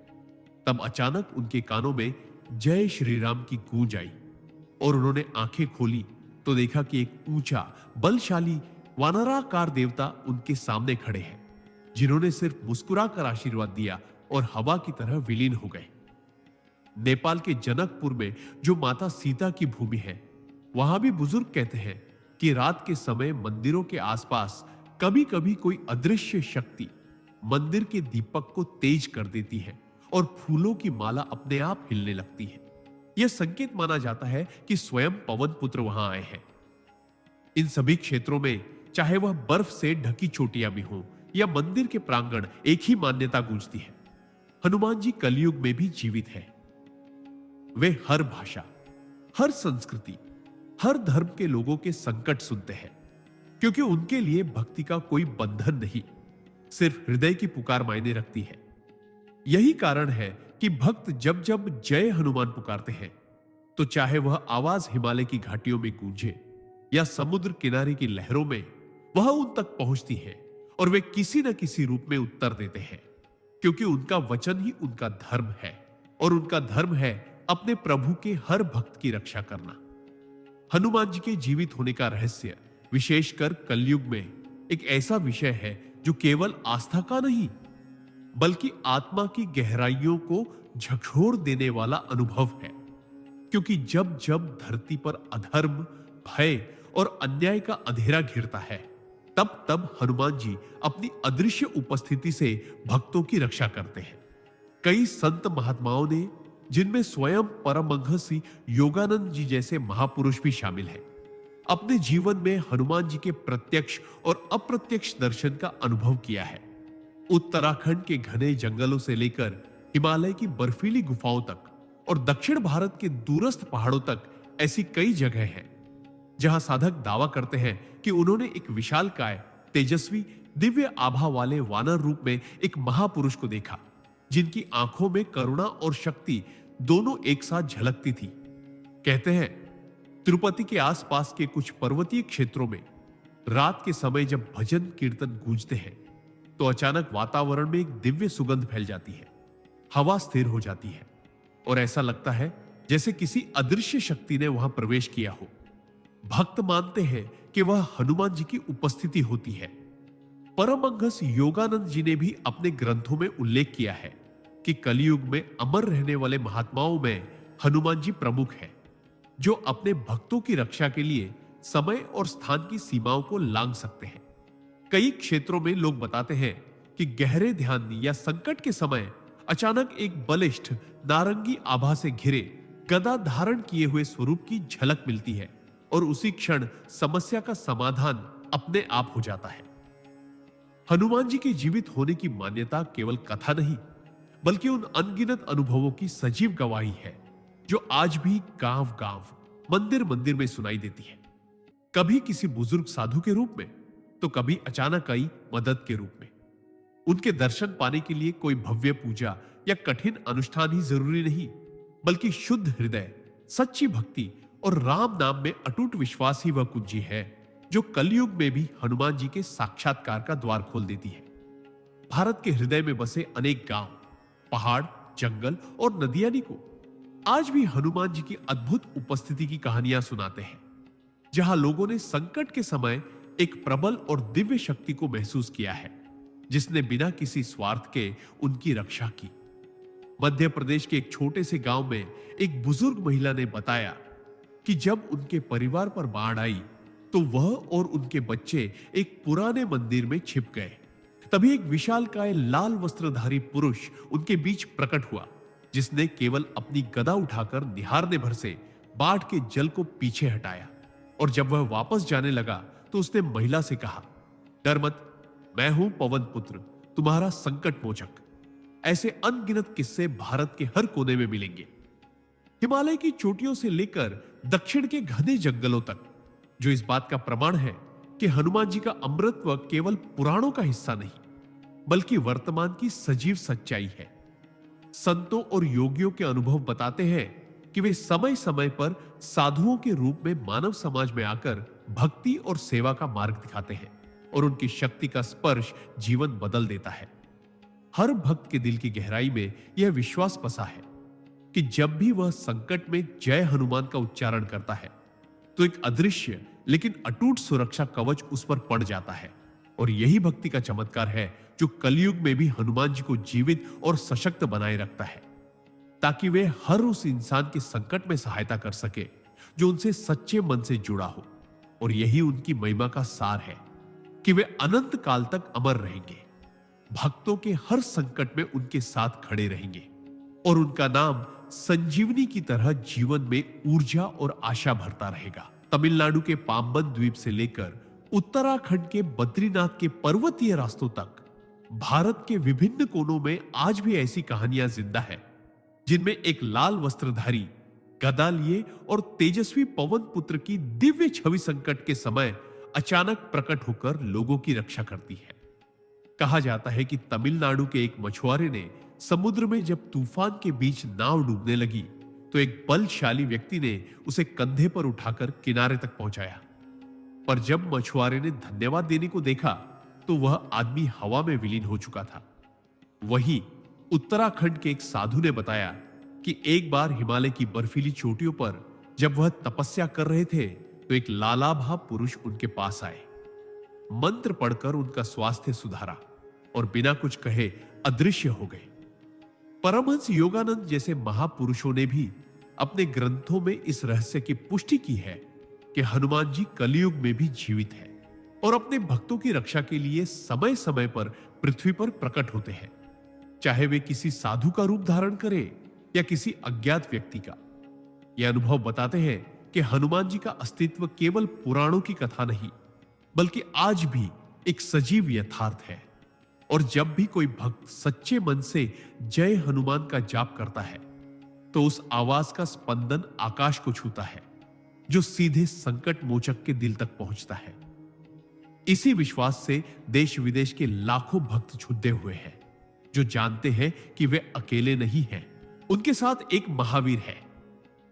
तब अचानक उनके कानों में जय श्री राम की गूंज आई और उन्होंने आंखें खोली तो देखा कि एक ऊंचा बलशाली वानराकार देवता उनके सामने खड़े हैं, जिन्होंने सिर्फ मुस्कुराकर आशीर्वाद दिया और हवा की तरह विलीन हो गए। नेपाल के जनकपुर में जो माता सीता की भूमि है, वहां भी बुजुर्ग कहते हैं कि रात के समय मंदिरों के आसपास कभी कभी कोई अदृश्य शक्ति मंदिर के दीपक को तेज कर देती है और फूलों की माला अपने आप हिलने लगती है। यह संकेत माना जाता है कि स्वयं पवन पुत्र वहां आए हैं। इन सभी क्षेत्रों में, चाहे वह बर्फ से ढकी चोटियां भी हो या मंदिर के प्रांगण, एक ही मान्यता गूंजती है, हनुमान जी कलयुग में भी जीवित है। वे हर भाषा, हर संस्कृति, हर धर्म के लोगों के संकट सुनते हैं, क्योंकि उनके लिए भक्ति का कोई बंधन नहीं, सिर्फ हृदय की पुकार मायने रखती है। यही कारण है कि भक्त जब जब जय हनुमान पुकारते हैं, तो चाहे वह आवाज हिमालय की घाटियों में गूंजे या समुद्र किनारे की लहरों में, वह उन तक पहुंचती है और वे किसी न किसी रूप में उत्तर देते हैं, क्योंकि उनका वचन ही उनका धर्म है और उनका धर्म है अपने प्रभु के हर भक्त की रक्षा करना। हनुमान जी के जीवित होने का रहस्य विशेषकर कलयुग में एक ऐसा विषय है जो केवल आस्था का नहीं, बल्कि आत्मा की गहराइयों को झकझोर देने वाला अनुभव है। क्योंकि जब जब धरती पर अधर्म, भय और अन्याय का अंधेरा घिरता है, तब तब हनुमान जी अपनी अदृश्य उपस्थिति से भक्तों की रक्षा करते हैं। कई संत महात्माओं ने, जिनमें स्वयं परमहंस योगानंद जी जैसे महापुरुष भी शामिल हैं, अपने जीवन में हनुमान जी के प्रत्यक्ष और अप्रत्यक्ष दर्शन का अनुभव किया है। उत्तराखंड के घने जंगलों से लेकर हिमालय की बर्फीली गुफाओं तक और दक्षिण भारत के दूरस्थ पहाड़ों तक ऐसी कई जगह हैं जहां साधक दावा करते हैं कि उन्होंने एक विशालकाय, तेजस्वी, दिव्य आभा वाले वानर रूप में एक महापुरुष को देखा, जिनकी आंखों में करुणा और शक्ति दोनों एक साथ झलकती थी। कहते हैं तिरुपति के आसपास के कुछ पर्वतीय क्षेत्रों में रात के समय जब भजन कीर्तन गूंजते हैं, तो अचानक वातावरण में एक दिव्य सुगंध फैल जाती है, हवा स्थिर हो जाती है और ऐसा लगता है जैसे किसी अदृश्य शक्ति ने वहां प्रवेश किया हो। भक्त मानते हैं कि वह हनुमान जी की उपस्थिति होती है। परमहंस योगानंद जी ने भी अपने ग्रंथों में उल्लेख किया है कि कलयुग में अमर रहने वाले महात्माओं में हनुमान जी प्रमुख हैं, जो अपने भक्तों की रक्षा के लिए समय और स्थान की सीमाओं को लांघ सकते हैं। कई क्षेत्रों में लोग बताते हैं कि गहरे ध्यान या संकट के समय अचानक एक बलिष्ठ नारंगी आभा से घिरे गदा धारण किए हुए स्वरूप की झलक मिलती है और उसी क्षण समस्या का समाधान अपने आप हो जाता है। हनुमान जी के जीवित होने की मान्यता केवल कथा नहीं, बल्कि उन अनगिनत अनुभवों की सजीव गवाही है जो आज भी गांव-गांव, मंदिर-मंदिर में सुनाई देती है। कभी किसी बुजुर्ग साधु के रूप में, तो कभी अचानक आई मदद के रूप में। उनके दर्शन पाने के लिए कोई भव्य पूजा या कठिन अनुष्ठान ही जरूरी नहीं, बल्कि शुद्ध हृदय, सच्ची भक्ति और राम नाम में अटूट विश्वास ही वह कुंजी है जो कलयुग में भी हनुमान जी के साक्षात्कार का द्वार खोल देती है। भारत के हृदय में बसे अनेक गांव, पहाड़, जंगल और नदियां को आज भी हनुमान जी की अद्भुत उपस्थिति की कहानियां सुनाते हैं, जहां लोगों ने संकट के समय एक प्रबल और दिव्य शक्ति को महसूस किया है, जिसने बिना किसी स्वार्थ के उनकी रक्षा की। मध्य प्रदेश के एक छोटे से गांव में एक बुजुर्ग महिला ने बताया कि जब उनके परिवार पर बाढ़ आई, तो वह और उनके बच्चे एक पुराने मंदिर में छिप गए। तभी एक विशालकाय लाल वस्त्रधारी पुरुष उनके बीच प्रकट हुआ, जिसने केवल अपनी गदा उठाकर निहारने भर से बाढ़ के जल को पीछे हटाया। और जब वह वापस जाने लगा, तो उसने महिला से कहा, डर मत, मैं हूं पवन पुत्र, तुम्हारा संकट मोचक। ऐसे अनगिनत किस्से भारत के हर कोने में मिलेंगे, हिमालय की चोटियों से लेकर दक्षिण के घने जंगलों तक, जो इस बात का प्रमाण है कि हनुमान जी का अमृतत्व केवल पुराणों का हिस्सा नहीं, बल्कि वर्तमान की सजीव सच्चाई है। संतों और योगियों के अनुभव बताते हैं कि वे समय समय पर साधुओं के रूप में मानव समाज में आकर भक्ति और सेवा का मार्ग दिखाते हैं और उनकी शक्ति का स्पर्श जीवन बदल देता है। हर भक्त के दिल की गहराई में यह विश्वास बसा है कि जब भी वह संकट में जय हनुमान का उच्चारण करता है तो एक अदृश्य लेकिन अटूट सुरक्षा कवच उस पर पड़ जाता है। और यही भक्ति का चमत्कार है जो कलयुग में भी हनुमान जी को जीवित और सशक्त बनाए रखता है, ताकि वे हर उस इंसान के संकट में सहायता कर सके जो उनसे सच्चे मन से जुड़ा हो। और यही उनकी महिमा का सार है कि वे अनंत काल तक अमर रहेंगे, भक्तों के हर संकट में उनके साथ खड़े रहेंगे और उनका नाम संजीवनी की तरह जीवन में ऊर्जा और आशा भरता रहेगा। तमिलनाडु के पाम्बन द्वीप से लेकर उत्तराखंड के बद्रीनाथ के पर्वतीय रास्तों तक भारत के विभिन्न कोनों में आज भी ऐसी कहानियां जिंदा है, जिनमें एक लाल वस्त्रधारी गदा लिए और तेजस्वी पवन पुत्र की दिव्य छवि संकट के समय अचानक प्रकट होकर लोगों की रक्षा करती है। कहा जाता है कि तमिलनाडु के एक मछुआरे ने समुद्र में जब तूफान के बीच नाव डूबने लगी तो एक बलशाली व्यक्ति ने उसे कंधे पर उठाकर किनारे तक पहुंचाया। पर जब मछुआरे ने धन्यवाद देने को देखा तो वह आदमी हवा में विलीन हो चुका था। वहीं उत्तराखंड के एक साधु ने बताया कि एक बार हिमालय की बर्फीली चोटियों पर जब वह तपस्या कर रहे थे तो एक लालाभा पुरुष उनके पास आए, मंत्र पढ़कर उनका स्वास्थ्य सुधारा और बिना कुछ कहे अदृश्य हो गए। परमहंस योगानंद जैसे महापुरुषों ने भी अपने ग्रंथों में इस रहस्य की पुष्टि की है कि हनुमान जी कलयुग में भी जीवित है और अपने भक्तों की रक्षा के लिए समय समय पर पृथ्वी पर प्रकट होते हैं, चाहे वे किसी साधु का रूप धारण करें या किसी अज्ञात व्यक्ति का। यह अनुभव बताते हैं कि हनुमान जी का अस्तित्व केवल पुराणों की कथा नहीं बल्कि आज भी एक सजीव यथार्थ है। और जब भी कोई भक्त सच्चे मन से जय हनुमान का जाप करता है तो उस आवाज का स्पंदन आकाश को छूता है, जो सीधे संकट मोचक के दिल तक पहुंचता है। इसी विश्वास से देश विदेश के लाखों भक्त जुटे हुए हैं, जो जानते हैं कि वे अकेले नहीं हैं। उनके साथ एक महावीर है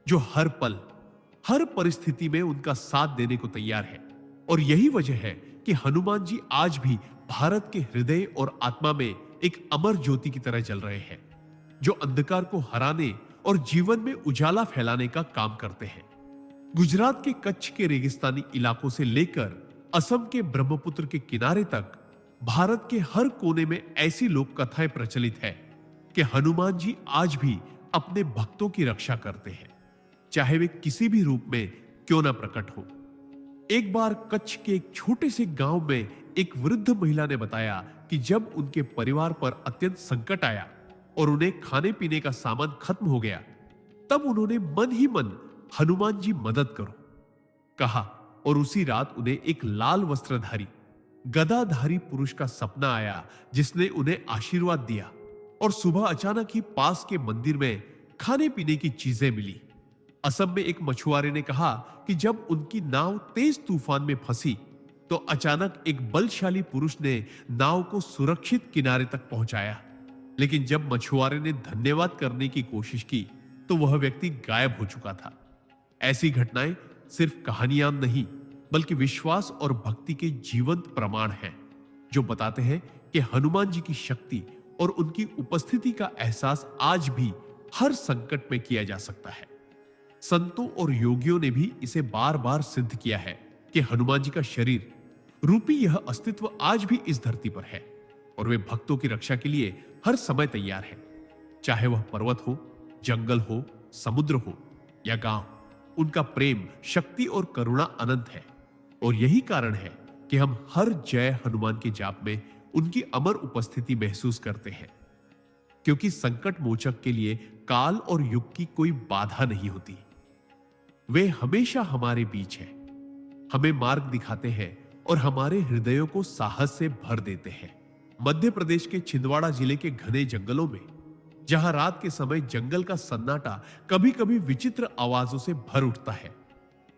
जो हर पल हर परिस्थिति में उनका साथ देने को तैयार है। और यही वजह है कि हनुमान जी आज भी भारत के हृदय और आत्मा में एक अमर ज्योति की तरह जल रहे हैं, जो अंधकार को हराने और जीवन में उजाला फैलाने का काम करते हैं। गुजरात के कच्छ के रेगिस्तानी इलाकों से लेकर असम के ब्रह्मपुत्र के किनारे तक भारत के हर कोने में ऐसी लोक कथाएं प्रचलित है कि हनुमान जी आज भी अपने भक्तों की रक्षा करते हैं, चाहे वे किसी भी रूप में क्यों ना प्रकट हो। एक बार कच्छ के एक छोटे से गांव में एक वृद्ध महिला ने बताया कि जब उनके परिवार पर अत्यंत संकट आया और उन्हें खाने पीने का सामान खत्म हो गया, तब उन्होंने मन ही मन हनुमान जी मदद करो कहा। और उसी रात उन्हें एक लाल वस्त्रधारी गदाधारी पुरुष का सपना आया, जिसने उन्हें आशीर्वाद दिया। और सुबह अचानक ही पास के मंदिर में खाने पीने की चीजें मिली। असम में एक मछुआरे ने कहा कि जब उनकी नाव तेज तूफान में फंसी तो अचानक एक बलशाली पुरुष ने नाव को सुरक्षित किनारे तक पहुंचाया। लेकिन जब मछुआरे ने धन्यवाद करने की कोशिश की तो वह व्यक्ति गायब हो चुका था। ऐसी घटनाएं सिर्फ कहानियां नहीं बल्कि विश्वास और भक्ति के जीवंत प्रमाण हैं, जो बताते हैं कि हनुमान जी की शक्ति और उनकी उपस्थिति का एहसास आज भी हर संकट में किया जा सकता है। संतों और योगियों ने भी इसे बार बार सिद्ध किया है कि हनुमान जी का शरीर रूपी यह अस्तित्व आज भी इस धरती पर है और वे भक्तों की रक्षा के लिए हर समय तैयार है। चाहे वह पर्वत हो, जंगल हो, समुद्र हो या गांव, उनका प्रेम, शक्ति और करुणा अनंत है। और यही कारण है कि हम हर जय हनुमान के जाप में उनकी अमर उपस्थिति महसूस करते हैं, क्योंकि संकट मोचक के लिए काल और युग की कोई बाधा नहीं होती। वे हमेशा हमारे बीच हैं, हमें मार्ग दिखाते हैं और हमारे हृदयों को साहस से भर देते हैं। मध्य प्रदेश के छिंदवाड़ा जिले के घने जंगलों में, जहां रात के समय जंगल का सन्नाटा कभी कभी विचित्र आवाजों से भर उठता है,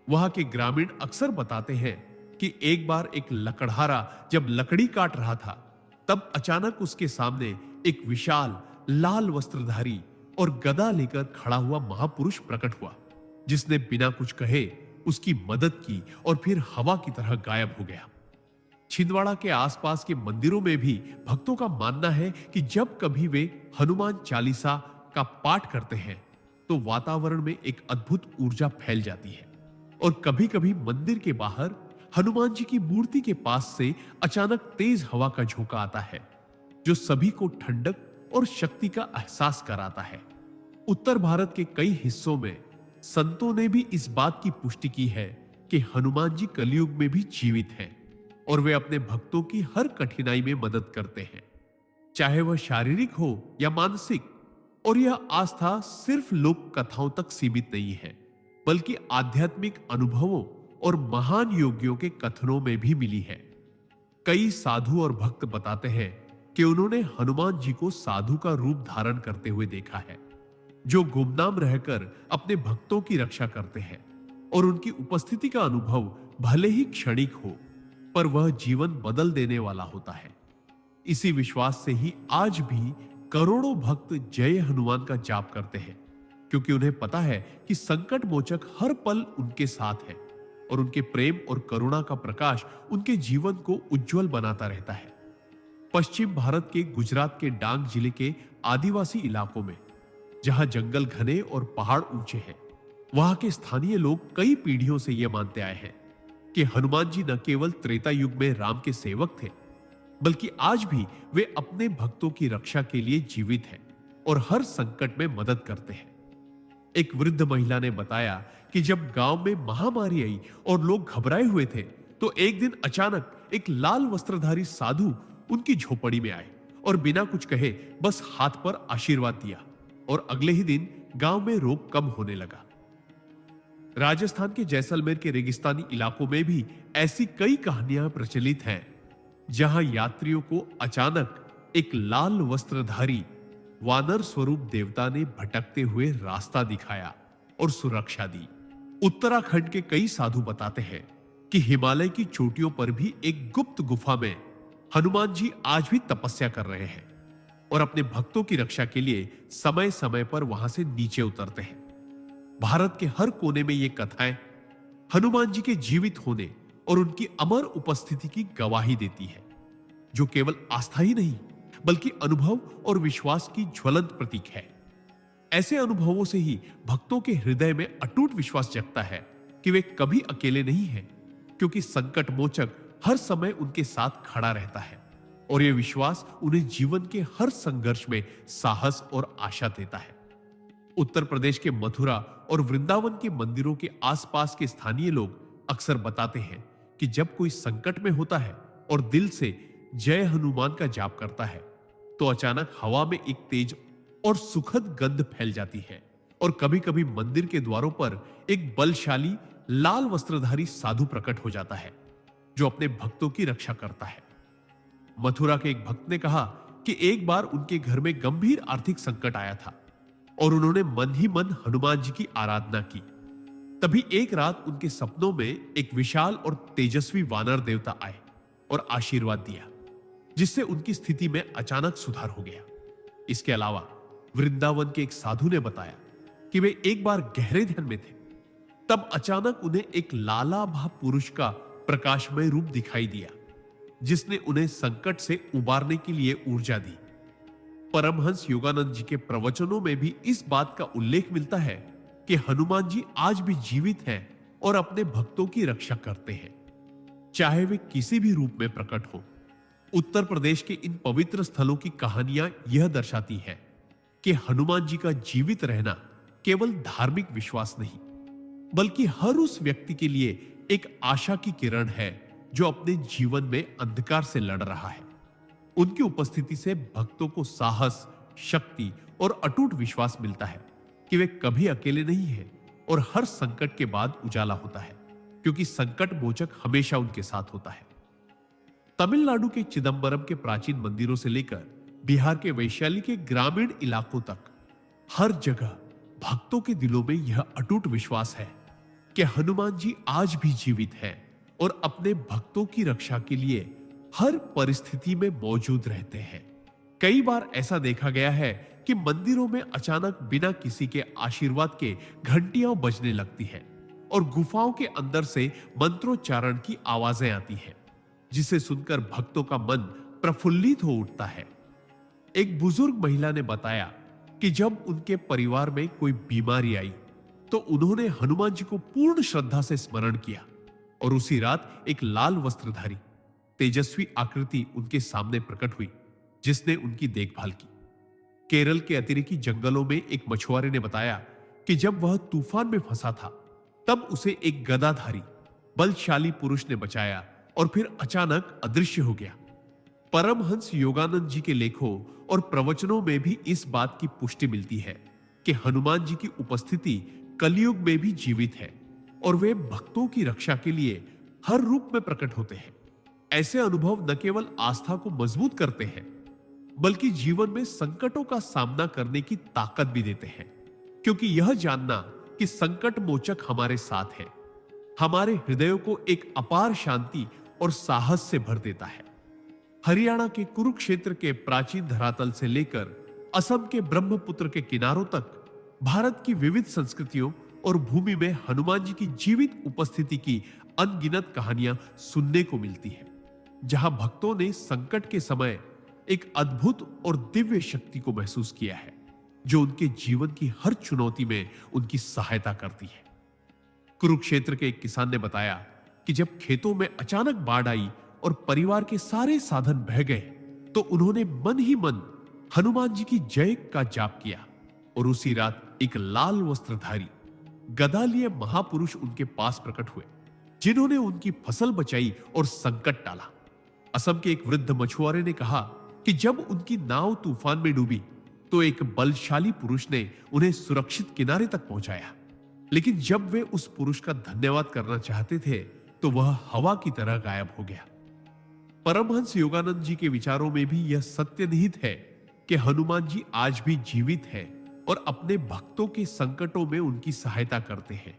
वहां के ग्रामीण अक्सर बताते हैं कि एक बार एक लकड़हारा जब लकड़ी काट रहा था, तब अचानक उसके सामने एक विशाल लाल वस्त्रधारी और गदा लेकर खड़ा हुआ महापुरुष प्रकट हुआ, जिसने बिना कुछ कहे उसकी मदद की और फिर हवा की तरह गायब हो गया। छिंदवाड़ा के आसपास के मंदिरों में भी भक्तों का मानना है कि जब कभी वे हनुमान चालीसा का पाठ करते हैं तो वातावरण में एक अद्भुत ऊर्जा फैल जाती है और कभी-कभी मंदिर के बाहर हनुमान जी की मूर्ति के पास से अचानक तेज हवा का झोंका आता है, जो सभी को ठंडक और शक्ति का एहसास कराता है। उत्तर भारत के कई हिस्सों में संतों ने भी इस बात की पुष्टि की है कि हनुमान जी कलयुग में भी जीवित हैं और वे अपने भक्तों की हर कठिनाई में मदद करते हैं, चाहे वह शारीरिक हो या मानसिक। और यह आस्था सिर्फ लोक कथाओं तक सीमित नहीं है, बल्कि आध्यात्मिक अनुभवों और महान योगियों के कथनों में भी मिली है। कई साधु और भक्त बताते हैं कि उन्होंने हनुमान जी को साधु का रूप धारण करते हुए देखा है, जो गुमनाम रहकर अपने भक्तों की रक्षा करते हैं और उनकी उपस्थिति का अनुभव भले ही क्षणिक हो, पर वह जीवन बदल देने वाला होता है। इसी विश्वास से ही आज भी करोड़ों भक्त जय हनुमान का जाप करते हैं, क्योंकि उन्हें पता है कि संकट मोचक हर पल उनके साथ है और उनके प्रेम और करुणा का प्रकाश उनके जीवन को उज्जवल बनाता रहता है। पश्चिम भारत के गुजरात के डांग जिले के आदिवासी इलाकों में, जहां जंगल घने और पहाड़ ऊंचे हैं, वहां के स्थानीय लोग कई पीढ़ियों से यह मानते आए हैं कि हनुमान जी न केवल त्रेता युग में राम के सेवक थे, बल्कि आज भी वे अपने भक्तों की रक्षा के लिए जीवित हैं और हर संकट में मदद करते हैं। एक वृद्ध महिला ने बताया कि जब गांव में महामारी आई और लोग घबराए हुए थे, तो एक दिन अचानक एक लाल वस्त्रधारी साधु उनकी झोपड़ी में आए और बिना कुछ कहे बस हाथ पर आशीर्वाद दिया और अगले ही दिन गांव में रोग कम होने लगा। राजस्थान के जैसलमेर के रेगिस्तानी इलाकों में भी ऐसी कई कहानियां प्रचलित हैं, जहां यात्रियों को अचानक एक लाल वस्त्रधारी वानर स्वरूप देवता ने भटकते हुए रास्ता दिखाया और सुरक्षा दी। उत्तराखंड के कई साधु बताते हैं कि हिमालय की चोटियों पर भी एक गुप्त गुफा में हनुमान जी आज भी तपस्या कर रहे हैं और अपने भक्तों की रक्षा के लिए समय समय पर वहां से नीचे उतरते हैं। भारत के हर कोने में ये कथाएं हनुमान जी के जीवित होने और उनकी अमर उपस्थिति की गवाही देती है, जो केवल आस्था ही नहीं बल्कि अनुभव और विश्वास की ज्वलंत प्रतीक है। ऐसे अनुभवों से ही भक्तों के हृदय में अटूट विश्वास जगता है कि वे कभी अकेले नहीं हैं, क्योंकि संकट मोचक हर समय उनके साथ खड़ा रहता है और यह विश्वास उन्हें जीवन के हर संघर्ष में साहस और आशा देता है। उत्तर प्रदेश के मथुरा और वृंदावन के मंदिरों के आसपास के स्थानीय लोग अक्सर बताते हैं कि जब कोई संकट में होता है और दिल से जय हनुमान का जाप करता है, तो अचानक हवा में एक तेज और सुखद गंध फैल जाती है और कभी-कभी मंदिर के द्वारों पर एक बलशाली लाल वस्त्रधारी साधु प्रकट हो जाता है, जो अपने भक्तों की रक्षा करता है। मथुरा के एक भक्त ने कहा कि एक बार उनके घर में गंभीर आर्थिक संकट आया था और उन्होंने मन ही मन हनुमान जी की आराधना की। तभी एक रात उनके सपनों में एक विशाल और तेजस्वी वानर देवता आए और आशीर्वाद दिया, जिससे उनकी स्थिति में अचानक सुधार हो गया। इसके अलावा वृंदावन के एक साधु ने बताया कि वे एक बार गहरे ध्यान में थे, तब अचानक उन्हें एक लालाभा पुरुष का प्रकाशमय रूप दिखाई दिया, जिसने उन्हें संकट से उबारने के लिए ऊर्जा दी। परमहंस योगानंद जी के प्रवचनों में भी इस बात का उल्लेख मिलता है कि हनुमान जी आज भी जीवित हैं और अपने भक्तों की रक्षा करते हैं, चाहे वे किसी भी रूप में प्रकट हो। उत्तर प्रदेश के इन पवित्र स्थलों की कहानियां यह दर्शाती है कि हनुमान जी का जीवित रहना केवल धार्मिक विश्वास नहीं, बल्कि हर उस व्यक्ति के लिए एक आशा की किरण है जो अपने जीवन में अंधकार से लड़ रहा है। उनकी उपस्थिति से भक्तों को साहस, शक्ति और अटूट विश्वास मिलता है कि वे कभी अकेले नहीं हैं और हर संकट के बाद उजाला होता है, क्योंकि संकट मोचक हमेशा उनके साथ होता है। तमिलनाडु के चिदंबरम के प्राचीन मंदिरों से लेकर बिहार के वैशाली के ग्रामीण इलाकों तक हर जगह भक्तों के दिलों में यह अटूट विश्वास है कि हनुमान जी आज भी जीवित हैं और अपने भक्तों की रक्षा के लिए हर परिस्थिति में मौजूद रहते हैं। कई बार ऐसा देखा गया है कि मंदिरों में अचानक बिना किसी के आशीर्वाद के घंटियां बजने लगती हैं और गुफाओं के अंदर से मंत्रोच्चारण की आवाजें आती हैं, जिसे सुनकर भक्तों का मन प्रफुल्लित हो उठता है। एक बुजुर्ग महिला ने बताया कि जब उनके परिवार में कोई बीमारी आई तो उन्होंने हनुमान जी को पूर्ण श्रद्धा से स्मरण किया और उसी रात एक लाल वस्त्रधारी तेजस्वी आकृति उनके सामने प्रकट हुई, जिसने उनकी देखभाल की। केरल के अतिरिक्त जंगलों में एक मछुआरे ने बताया कि जब वह तूफान में फंसा था तब उसे एक गदाधारी बलशाली पुरुष ने बचाया और फिर अचानक अदृश्य हो गया। परमहंस योगानंद जी के लेखों और प्रवचनों में भी इस बात की पुष्टि मिलती है कि हनुमान जी की उपस्थिति कलयुग में भी जीवित है और वे भक्तों की रक्षा के लिए हर रूप में प्रकट होते हैं। ऐसे अनुभव न केवल आस्था को मजबूत करते हैं बल्कि जीवन में संकटों का सामना करने की ताकत भी देते हैं, क्योंकि यह जानना कि संकट मोचक हमारे साथ है हमारे हृदयों को एक अपार शांति और साहस से भर देता है। हरियाणा के कुरुक्षेत्र के प्राचीन धरातल से लेकर असम के ब्रह्मपुत्र के किनारों तक भारत की विविध संस्कृतियों और भूमि में हनुमान जी की जीवित उपस्थिति की अनगिनत कहानियां सुनने को मिलती है, जहां भक्तों ने संकट के समय एक अद्भुत और दिव्य शक्ति को महसूस किया है, जो उनके जीवन की हर चुनौती में उनकी सहायता करती है। कुरुक्षेत्र के एक किसान ने बताया कि जब खेतों में अचानक बाढ़ आई और परिवार के सारे साधन बह गए तो उन्होंने मन ही मन हनुमान जी की जय का जाप किया और उसी रात एक लाल वस्त्रधारी गदा लिए महापुरुष उनके पास प्रकट हुए, जिन्होंने उनकी फसल बचाई और संकट टाला। असम के एक वृद्ध मछुआरे ने कहा कि जब उनकी नाव तूफान में डूबी तो एक बलशाली पुरुष ने उन्हें सुरक्षित किनारे तक पहुंचाया, लेकिन जब वे उस पुरुष का धन्यवाद करना चाहते थे तो वह हवा की तरह गायब हो गया। परमहंस योगानंद जी के विचारों में भी यह सत्य निहित है कि हनुमान जी आज भी जीवित हैं और अपने भक्तों के संकटों में उनकी सहायता करते हैं,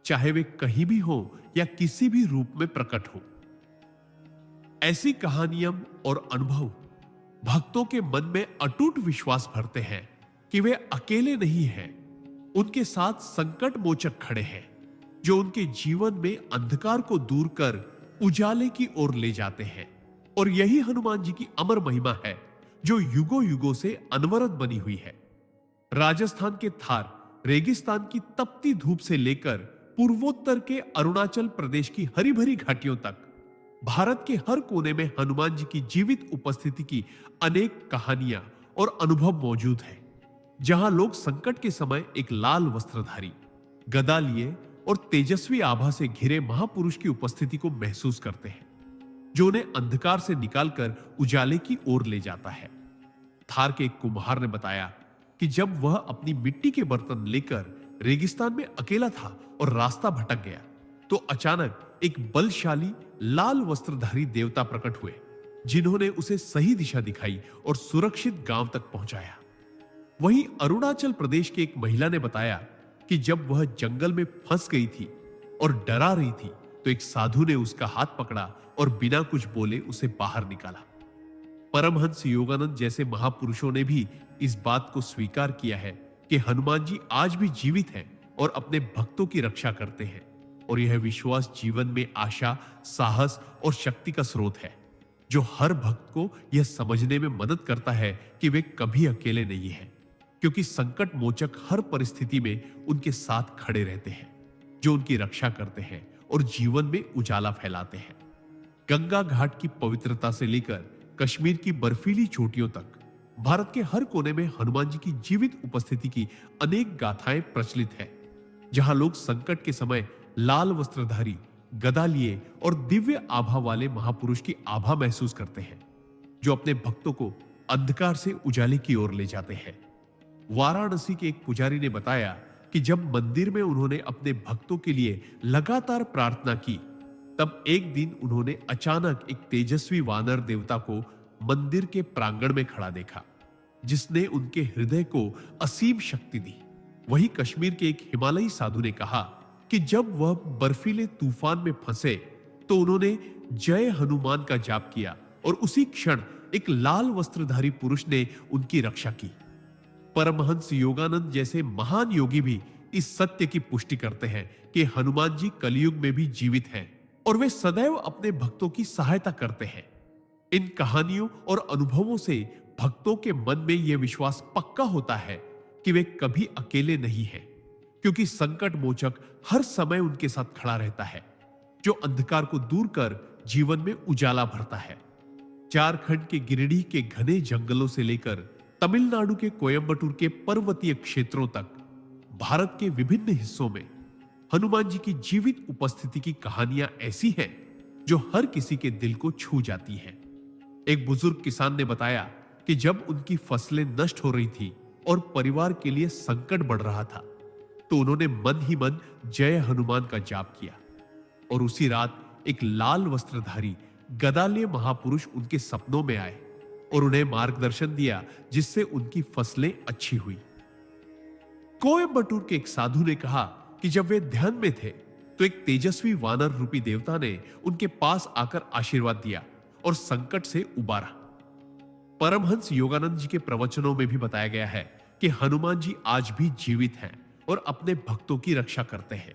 चाहे वे कहीं भी हो या किसी भी रूप में प्रकट हो। ऐसी कहानियां और अनुभव भक्तों के मन में अटूट विश्वास भरते हैं कि वे अकेले नहीं हैं, उनके साथ संकट मोचक खड़े हैं, जो उनके जीवन में अंधकार को दूर कर उजाले की ओर ले जाते हैं। और यही हनुमान जी की अमर महिमा है, जो युगों युगों से अनवरत बनी हुई है। राजस्थान के थार रेगिस्तान की तपती धूप से लेकर पूर्वोत्तर के अरुणाचल प्रदेश की हरी भरी घाटियों तक भारत के हर कोने में हनुमान जी की जीवित उपस्थिति की अनेक कहानियां और अनुभव मौजूद हैं, जहां लोग संकट के समय एक लाल वस्त्रधारी गदा लिए और तेजस्वी आभा से घिरे महापुरुष की उपस्थिति को महसूस करते हैं, जो उन्हें अंधकार से निकालकर उजाले की ओर ले जाता है। थार के एक कुम्हार ने बताया कि जब वह अपनी मिट्टी के बर्तन लेकर रेगिस्तान में अकेला था और रास्ता भटक गया तो अचानक एक बलशाली लाल वस्त्रधारी देवता प्रकट हुए, जिन्होंने उसे सही दिशा दिखाई और सुरक्षित गांव तक पहुंचाया। वहीं अरुणाचल प्रदेश की एक महिला ने बताया कि जब वह जंगल में फंस गई थी और डरा रही थी तो एक साधु ने उसका हाथ पकड़ा और बिना कुछ बोले उसे बाहर निकाला। परमहंस योगानंद जैसे महापुरुषों ने भी इस बात को स्वीकार किया है कि हनुमान जी आज भी जीवित हैं और अपने भक्तों की रक्षा करते हैं, और यह विश्वास जीवन में आशा, साहस और शक्ति का स्रोत है, जो हर भक्त को यह समझने में मदद करता है कि वे कभी अकेले नहीं हैं, क्योंकि संकट मोचक हर परिस्थिति में उनके साथ खड़े रहते हैं, जो उनकी रक्षा करते हैं और जीवन में उजाला फैलाते हैं। गंगा घाट की पवित्रता से लेकर कश्मीर की बर्फीली चोटियों तक भारत के हर कोने में हनुमान जी की जीवित उपस्थिति की अनेक गाथाएं प्रचलित है, जहां लोग संकट के समय लाल वस्त्रधारी गदा लिए और दिव्य आभा वाले महापुरुष की आभा महसूस करते हैं, जो अपने भक्तों को अंधकार से उजाले की ओर ले जाते हैं। वाराणसी के एक पुजारी ने बताया कि जब मंदिर में उन्होंने अपने भक्तों के लिए लगातार प्रार्थना की, तब एक दिन उन्होंने अचानक एक तेजस्वी वानर देवता को मंदिर के प्रांगण में खड़ा देखा, जिसने उनके हृदय को असीम शक्ति दी। वहीं कश्मीर के एक हिमालयी साधु ने कहा कि जब वह बर्फीले तूफान में फंसे तो उन्होंने जय हनुमान का जाप किया और उसी क्षण एक लाल वस्त्रधारी पुरुष ने उनकी रक्षा की। परमहंस योगानंद जैसे महान योगी भी इस सत्य की पुष्टि करते हैं कि हनुमान जी कलयुग में भी जीवित हैं और वे सदैव अपने भक्तों की सहायता करते हैं। इन कहानियों और अनुभवों से भक्तों के मन में यह विश्वास पक्का होता है कि वे कभी अकेले नहीं हैं, क्योंकि संकट मोचक हर समय उनके साथ खड़ा रहता है, जो अंधकार को दूर कर जीवन में उजाला भरता है। झारखंड के गिरिडीह के घने जंगलों से लेकर तमिलनाडु के कोयंबटूर के पर्वतीय क्षेत्रों तक भारत के विभिन्न हिस्सों में हनुमान जी की जीवित उपस्थिति की कहानियां ऐसी हैं जो हर किसी के दिल को छू जाती हैं। एक बुजुर्ग किसान ने बताया कि जब उनकी फसलें नष्ट हो रही थी और परिवार के लिए संकट बढ़ रहा था, तो उन्होंने मन ही मन जय हनुमान का जाप किया और उसी रात एक लाल वस्त्रधारी गदालिय महापुरुष उनके सपनों में आए और उन्हें मार्गदर्शन दिया, जिससे उनकी फसलें अच्छी हुई। कोयंबटूर के एक साधु ने कहा कि जब वे ध्यान में थे तो एक तेजस्वी वानर रूपी देवता ने उनके पास आकर आशीर्वाद दिया और संकट से उबारा। परमहंस योगानंद जी के प्रवचनों में भी बताया गया है कि हनुमान जी आज भी जीवित हैं और अपने भक्तों की रक्षा करते हैं,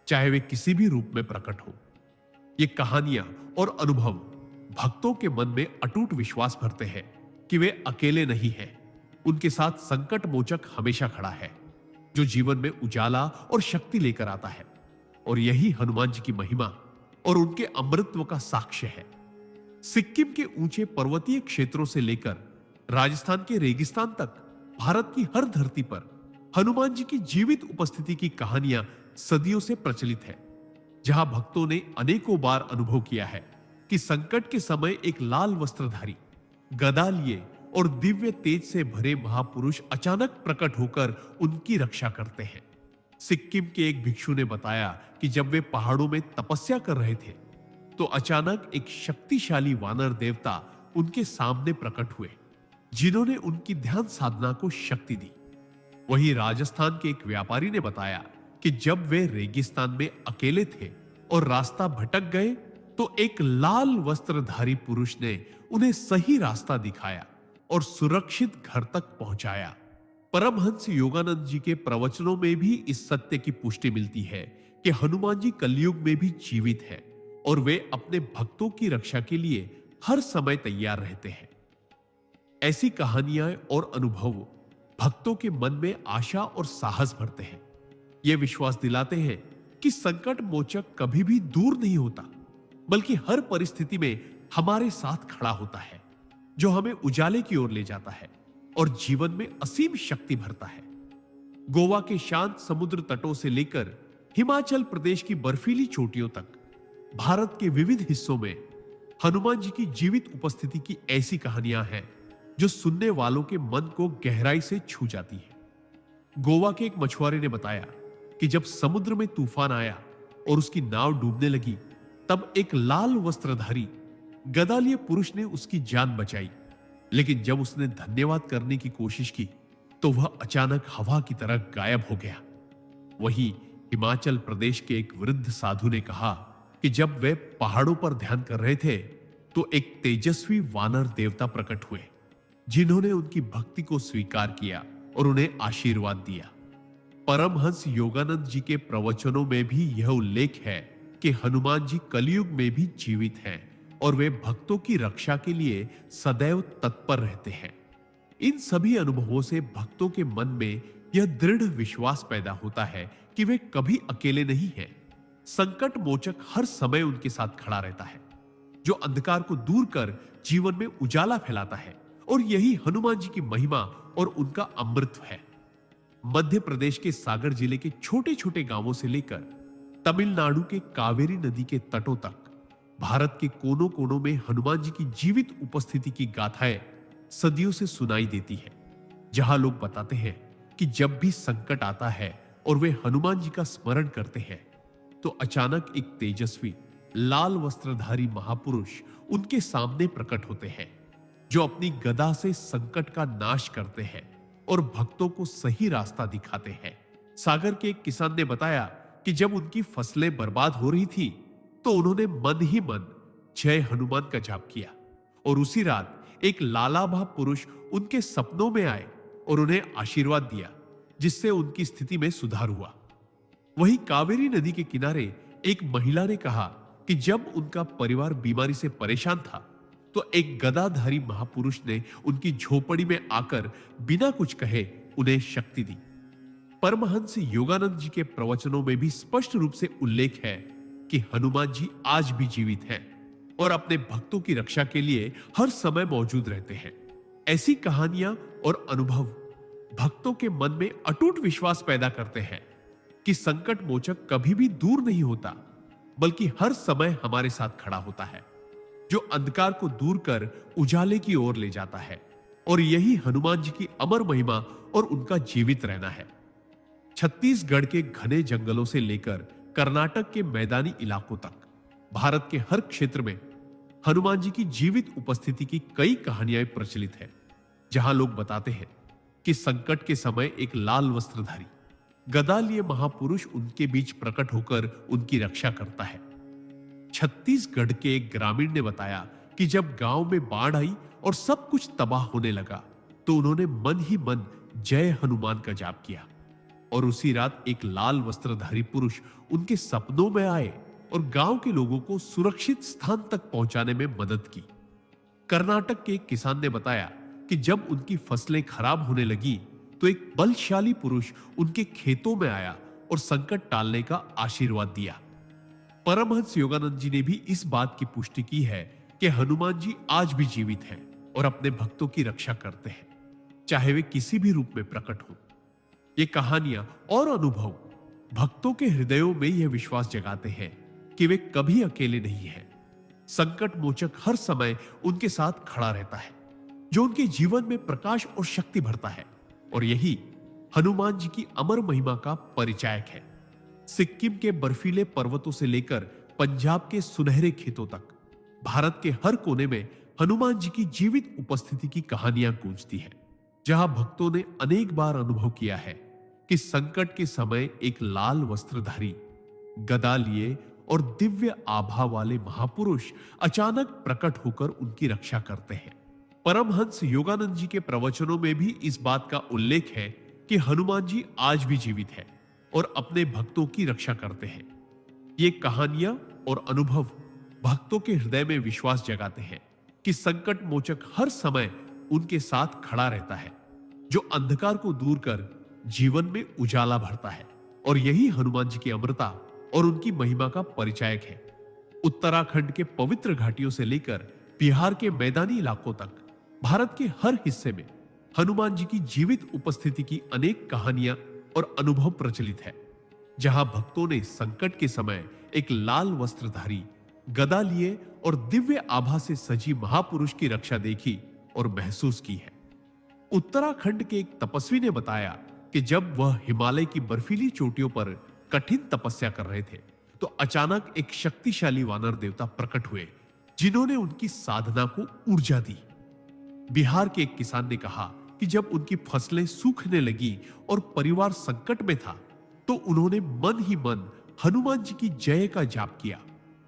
चाहे वे किसी भी रूप में प्रकट हो। ये कहानियां और अनुभव भक्तों के मन में अटूट विश्वास भरते हैं कि वे अकेले नहीं हैं। उनके साथ संकट मोचक हमेशा खड़ा है, जो जीवन में उजाला और शक्ति लेकर आता है। और यही हनुमान जी की महिमा और उनके अमृतत्व का साक्ष्य है। सिक्किम के ऊंचे पर्वतीय क्षेत्रों से लेकर राजस्थान के रेगिस्तान तक भारत की हर धरती पर हनुमान जी की जीवित उपस्थिति की कहानियां सदियों से प्रचलित है, जहां भक्तों ने अनेकों बार अनुभव किया है कि संकट के समय एक लाल वस्त्रधारी, गदा लिए और दिव्य तेज से भरे महापुरुष अचानक प्रकट होकर उनकी रक्षा करते हैं। सिक्किम के एक भिक्षु ने बताया कि जब वे पहाड़ों में तपस्या कर रहे थे, तो अचानक एक शक्तिशाली वानर देवता उनके सामने प्रकट हुए, जिन्होंने उनकी ध्यान साधना को शक्ति दी। वहीं राजस्थान के एक व्यापारी ने बताया कि जब वे रेगिस्तान में अकेले थे और रास्ता भटक गए, तो एक लाल वस्त्रधारी पुरुष ने उन्हें सही रास्ता दिखाया और सुरक्षित घर तक पहुंचाया। परमहंस योगानंद जी के प्रवचनों में भी इस सत्य की पुष्टि मिलती है कि हनुमान जी कलयुग में भी जीवित हैं और वे अपने भक्तों की रक्षा के लिए हर समय तैयार रहते हैं। ऐसी कहानियां और अनुभव भक्तों के मन में आशा और साहस भरते हैं। ये विश्वास दिलाते हैं कि संकट मोचक कभी भी दूर नहीं होता, बल्कि हर परिस्थिति में हमारे साथ खड़ा होता है, जो हमें उजाले की ओर ले जाता है और जीवन में असीम शक्ति भरता है। गोवा के शांत समुद्र तटों से लेकर हिमाचल प्रदेश की बर्फीली चोटियों तक भारत के विविध हिस्सों में हनुमान जी की जीवित उपस्थिति की ऐसी कहानियां हैं जो सुनने वालों के मन को गहराई से छू जाती है। गोवा के एक मछुआरे ने बताया कि जब समुद्र में तूफान आया और उसकी नाव डूबने लगी, तब एक लाल वस्त्रधारी गदालिय पुरुष ने उसकी जान बचाई, लेकिन जब उसने धन्यवाद करने की कोशिश की तो वह अचानक हवा की तरह गायब हो गया। वहीं हिमाचल प्रदेश के एक वृद्ध साधु ने कहा कि जब वे पहाड़ों पर ध्यान कर रहे थे, तो एक तेजस्वी वानर देवता प्रकट हुए, जिन्होंने उनकी भक्ति को स्वीकार किया और उन्हें आशीर्वाद दिया। परमहंस योगानंद जी के प्रवचनों में भी यह उल्लेख है कि हनुमान जी कलयुग में भी जीवित हैं और वे भक्तों की रक्षा के लिए सदैव तत्पर रहते हैं। इन सभी अनुभवों से भक्तों के मन में यह दृढ़ विश्वास पैदा होता है कि वे कभी अकेले नहीं हैं। संकट मोचक हर समय उनके साथ खड़ा रहता है, जो अंधकार को दूर कर जीवन में उजाला फैलाता है, और यही हनुमान जी की महिमा और उनका अमृत है। मध्य प्रदेश के सागर जिले के छोटे छोटे गांवों से लेकर तमिलनाडु के कावेरी नदी के तटों तक भारत के कोनों कोनों में हनुमान जी की जीवित उपस्थिति की गाथाएं सदियों से सुनाई देती है, जहां लोग बताते हैं कि जब भी संकट आता है और वे हनुमान जी का स्मरण करते हैं, तो अचानक एक तेजस्वी लाल वस्त्रधारी महापुरुष उनके सामने प्रकट होते हैं, जो अपनी गदा से संकट का नाश करते हैं और भक्तों को सही रास्ता दिखाते हैं। सागर के एक किसान ने बताया कि जब उनकी फसलें बर्बाद हो रही थी, तो उन्होंने मन ही मन जय हनुमान का जाप किया और उसी रात एक लालाभा पुरुष उनके सपनों में आए और उन्हें आशीर्वाद दिया, जिससे उनकी स्थिति में सुधार हुआ। वहीं कावेरी नदी के किनारे एक महिला ने कहा कि जब उनका परिवार बीमारी से परेशान था, तो एक गदाधारी महापुरुष ने उनकी झोपड़ी में आकर बिना कुछ कहे उन्हें शक्ति दी। परमहंस योगानंद जी के प्रवचनों में भी स्पष्ट रूप से उल्लेख है कि हनुमान जी आज भी जीवित हैं और अपने भक्तों की रक्षा के लिए हर समय मौजूद रहते हैं। ऐसी कहानियां और अनुभव भक्तों के मन में अटूट विश्वास पैदा करते हैं कि संकट मोचक कभी भी दूर नहीं होता, बल्कि हर समय हमारे साथ खड़ा होता है, जो अंधकार को दूर कर उजाले की ओर ले जाता है। और यही हनुमान जी की अमर महिमा और उनका जीवित रहना है। छत्तीसगढ़ के घने जंगलों से लेकर कर्नाटक के मैदानी इलाकों तक भारत के हर क्षेत्र में हनुमान जी की जीवित उपस्थिति की कई कहानियां प्रचलित है, जहां लोग बताते हैं कि संकट के समय एक लाल वस्त्रधारी गदा लिए महापुरुष उनके बीच प्रकट होकर उनकी रक्षा करता है। छत्तीसगढ़ के एक ग्रामीण ने बताया कि जब गांव में बाढ़ आई और सब कुछ तबाह होने लगा, तो उन्होंने मन ही मन जय हनुमान का जाप किया और उसी रात एक लाल वस्त्रधारी पुरुष उनके सपनों में आए और गांव के लोगों को सुरक्षित स्थान तक पहुंचाने में मदद की। कर्नाटक के एक किसान ने बताया कि जब उनकी फसलें खराब होने लगी, तो एक बलशाली पुरुष उनके खेतों में आया और संकट टालने का आशीर्वाद दिया। परमहंस योगानंद जी ने भी इस बात की पुष्टि की है कि हनुमान जी आज भी जीवित हैं और अपने भक्तों की रक्षा करते हैं, चाहे वे किसी भी रूप में प्रकट हो। ये कहानियां और अनुभव भक्तों के हृदयों में यह विश्वास जगाते हैं कि वे कभी अकेले नहीं हैं। संकट मोचक हर समय उनके साथ खड़ा रहता है, जो उनके जीवन में प्रकाश और शक्ति भरता है। और यही हनुमान जी की अमर महिमा का परिचायक है। सिक्किम के बर्फीले पर्वतों से लेकर पंजाब के सुनहरे खेतों तक भारत के हर कोने में हनुमान जी की जीवित उपस्थिति की कहानियां गूंजती हैं, जहां भक्तों ने अनेक बार अनुभव किया है कि संकट के समय एक लाल वस्त्रधारी गदा लिए और दिव्य आभा वाले महापुरुष अचानक प्रकट होकर उनकी रक्षा करते हैं। परमहंस योगानंद जी के प्रवचनों में भी इस बात का उल्लेख है कि हनुमान जी आज भी जीवित हैं और अपने भक्तों की रक्षा करते हैं। ये कहानियां और अनुभव भक्तों के हृदय में विश्वास जगाते हैं कि संकट मोचक हर समय उनके साथ खड़ा रहता है, जो अंधकार को दूर कर जीवन में उजाला भरता है। और यही हनुमान जी की अमरता और उनकी महिमा का परिचायक है। उत्तराखंड के पवित्र घाटियों से लेकर बिहार के मैदानी इलाकों तक भारत के हर हिस्से में हनुमान जी की जीवित उपस्थिति की अनेक कहानियां और अनुभव प्रचलित है, जहां भक्तों ने संकट के समय एक लाल वस्त्रधारी गदा लिए और दिव्य आभा से सजी महापुरुष की रक्षा देखी और महसूस की है। उत्तराखंड के एक तपस्वी ने बताया कि जब वह हिमालय की बर्फीली चोटियों पर कठिन तपस्या कर रहे थे, तो अचानक एक शक्तिशाली वानर देवता प्रकट हुए, जिन्होंने उनकी साधना को ऊर्जा दी। बिहार के एक किसान ने कहा कि जब उनकी फसलें सूखने लगी और परिवार संकट में था, तो उन्होंने मन ही मन हनुमान जी की जय का जाप किया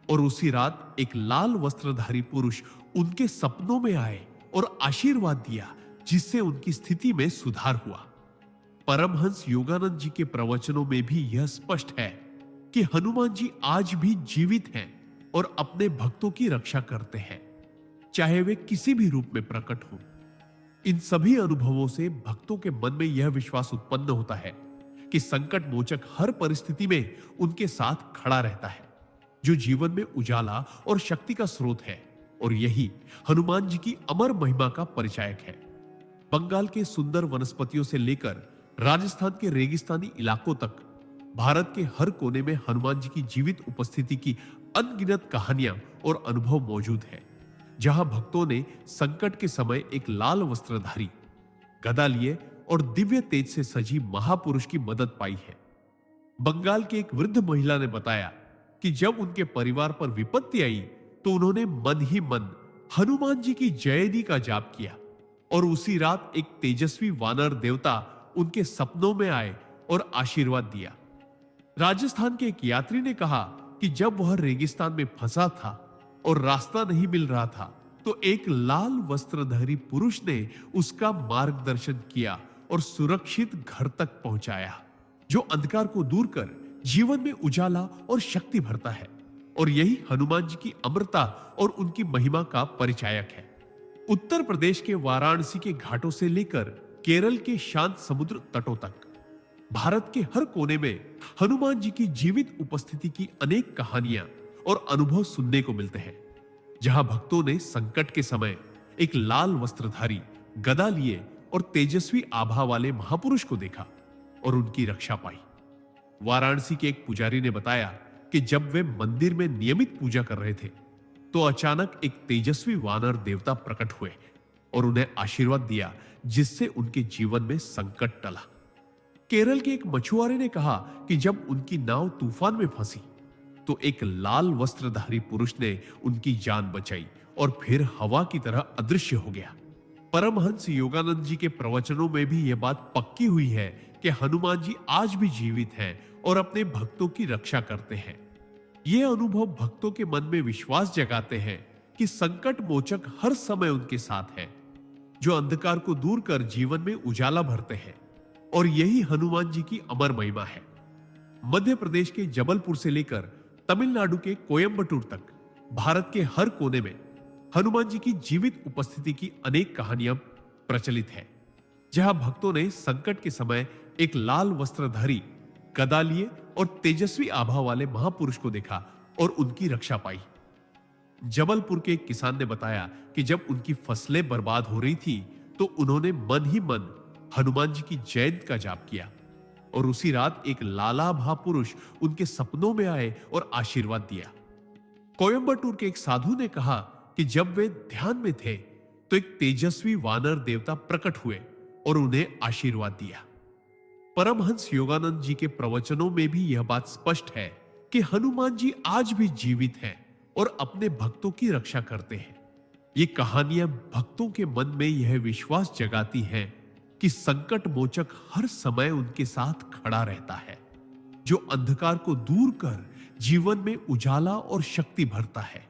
और उसी रात एक लाल वस्त्रधारी पुरुष उनके सपनों में आए और आशीर्वाद दिया, जिससे उनकी स्थिति में सुधार हुआ। परमहंस योगानंद जी के प्रवचनों में भी यह स्पष्ट है कि हनुमान जी आज भी जीवित हैं और अपने भक्तों की रक्षा करते हैं, चाहे वे किसी भी रूप में प्रकट हो। इन सभी अनुभवों से भक्तों के मन में यह विश्वास उत्पन्न होता है कि संकट मोचक हर परिस्थिति में उनके साथ खड़ा रहता है, जो जीवन में उजाला और शक्ति का स्रोत है। और यही हनुमान जी की अमर महिमा का परिचायक है। बंगाल के सुंदर वनस्पतियों से लेकर राजस्थान के रेगिस्तानी इलाकों तक भारत के हर कोने में हनुमान जी की जीवित उपस्थिति की अनगिनत कहानियां और अनुभव मौजूद है, जहां भक्तों ने संकट के समय एक लाल वस्त्रधारी गदा लिए और दिव्य तेज से सजी महापुरुष की मदद पाई है। बंगाल की एक वृद्ध महिला ने बताया कि जब उनके परिवार पर विपत्ति आई, तो उन्होंने मन ही मन हनुमान जी की जयदी का जाप किया और उसी रात एक तेजस्वी वानर देवता उनके सपनों में आए और आशीर्वाद दिया। राजस्थान के एक यात्री ने कहा कि जब वह रेगिस्तान में फंसा था और रास्ता नहीं मिल रहा था, तो एक लाल वस्त्रधारी पुरुष ने उसका मार्गदर्शन किया और सुरक्षित घर तक पहुंचाया, जो अंधकार को दूर कर जीवन में उजाला और शक्ति भरता है। और यही हनुमान जी की अमरता और उनकी महिमा का परिचायक है। उत्तर प्रदेश के वाराणसी के घाटों से लेकर केरल के शांत समुद्र तटों तक भारत के हर कोने में हनुमान जी की जीवित उपस्थिति की अनेक कहानियां और अनुभव सुनने को मिलते हैं, जहां भक्तों ने संकट के समय एक लाल वस्त्रधारी, गदा लिए और तेजस्वी आभा वाले महापुरुष को देखा और उनकी रक्षा पाई। वाराणसी के एक पुजारी ने बताया कि जब वे मंदिर में नियमित पूजा कर रहे थे, तो अचानक एक तेजस्वी वानर देवता प्रकट हुए और उन्हें आशीर्वाद दिया, जिससे उनके जीवन में संकट टला। केरल के एक मछुआरे ने कहा कि जब उनकी नाव तूफान में फंसी, तो एक लाल वस्त्रधारी पुरुष ने उनकी जान बचाई और फिर हवा की तरह अदृश्य हो गया। परमहंस योगानंद जी के प्रवचनों में भी यह बात पक्की हुई है कि हनुमान जी आज भी जीवित हैं और अपने भक्तों की रक्षा करते हैं। ये अनुभव भक्तों के मन में विश्वास जगाते हैं कि संकट मोचक हर समय उनके साथ है, जो अंधकार को दूर कर जीवन में उजाला भरते हैं। और यही हनुमान जी की अमर महिमा है। मध्य प्रदेश के जबलपुर से लेकर तमिलनाडु के कोयंबटूर तक भारत के हर कोने में हनुमान जी की जीवित उपस्थिति की अनेक कहानियां प्रचलित है, जहां भक्तों ने संकट के समय एक लाल वस्त्रधारी, गदा लिए और तेजस्वी आभा वाले महापुरुष को देखा और उनकी रक्षा पाई। जबलपुर के एक किसान ने बताया कि जब उनकी फसलें बर्बाद हो रही थी, तो उन्होंने मन ही मन हनुमान जी की जयंत का जाप किया और उसी रात एक लाला महापुरुष उनके सपनों में आए और आशीर्वाद दिया। कोयंबटूर के एक साधु ने कहा कि जब वे ध्यान में थे, तो एक तेजस्वी वानर देवता प्रकट हुए और उन्हें आशीर्वाद दिया। परमहंस योगानंद जी के प्रवचनों में भी यह बात स्पष्ट है कि हनुमान जी आज भी जीवित हैं और अपने भक्तों की रक्षा करते हैं। ये कहानियां भक्तों के मन में यह विश्वास जगाती हैं कि संकट मोचक हर समय उनके साथ खड़ा रहता है, जो अंधकार को दूर कर जीवन में उजाला और शक्ति भरता है।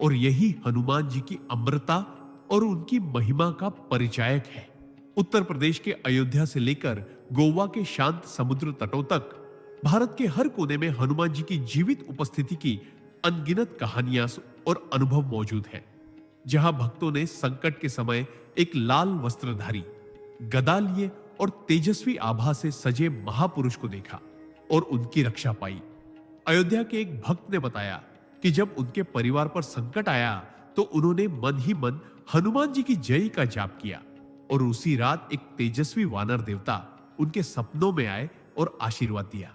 और यही हनुमान जी की अमरता और उनकी महिमा का परिचायक है। उत्तर प्रदेश के अयोध्या से लेकर गोवा के शांत समुद्र तटों तक भारत के हर कोने में हनुमान जी की जीवित उपस्थिति की अनगिनत कहानियां और अनुभव मौजूद हैं, जहां भक्तों ने संकट के समय एक लाल वस्त्रधारी, गदा लिए और तेजस्वी आभा से सजे महापुरुष को देखा और उनकी रक्षा पाई। अयोध्या के एक भक्त ने बताया कि जब उनके परिवार पर संकट आया, तो उन्होंने मन ही मन हनुमान जी की जय का जाप किया और उसी रात एक तेजस्वी वानर देवता उनके सपनों में आए और आशीर्वाद दिया।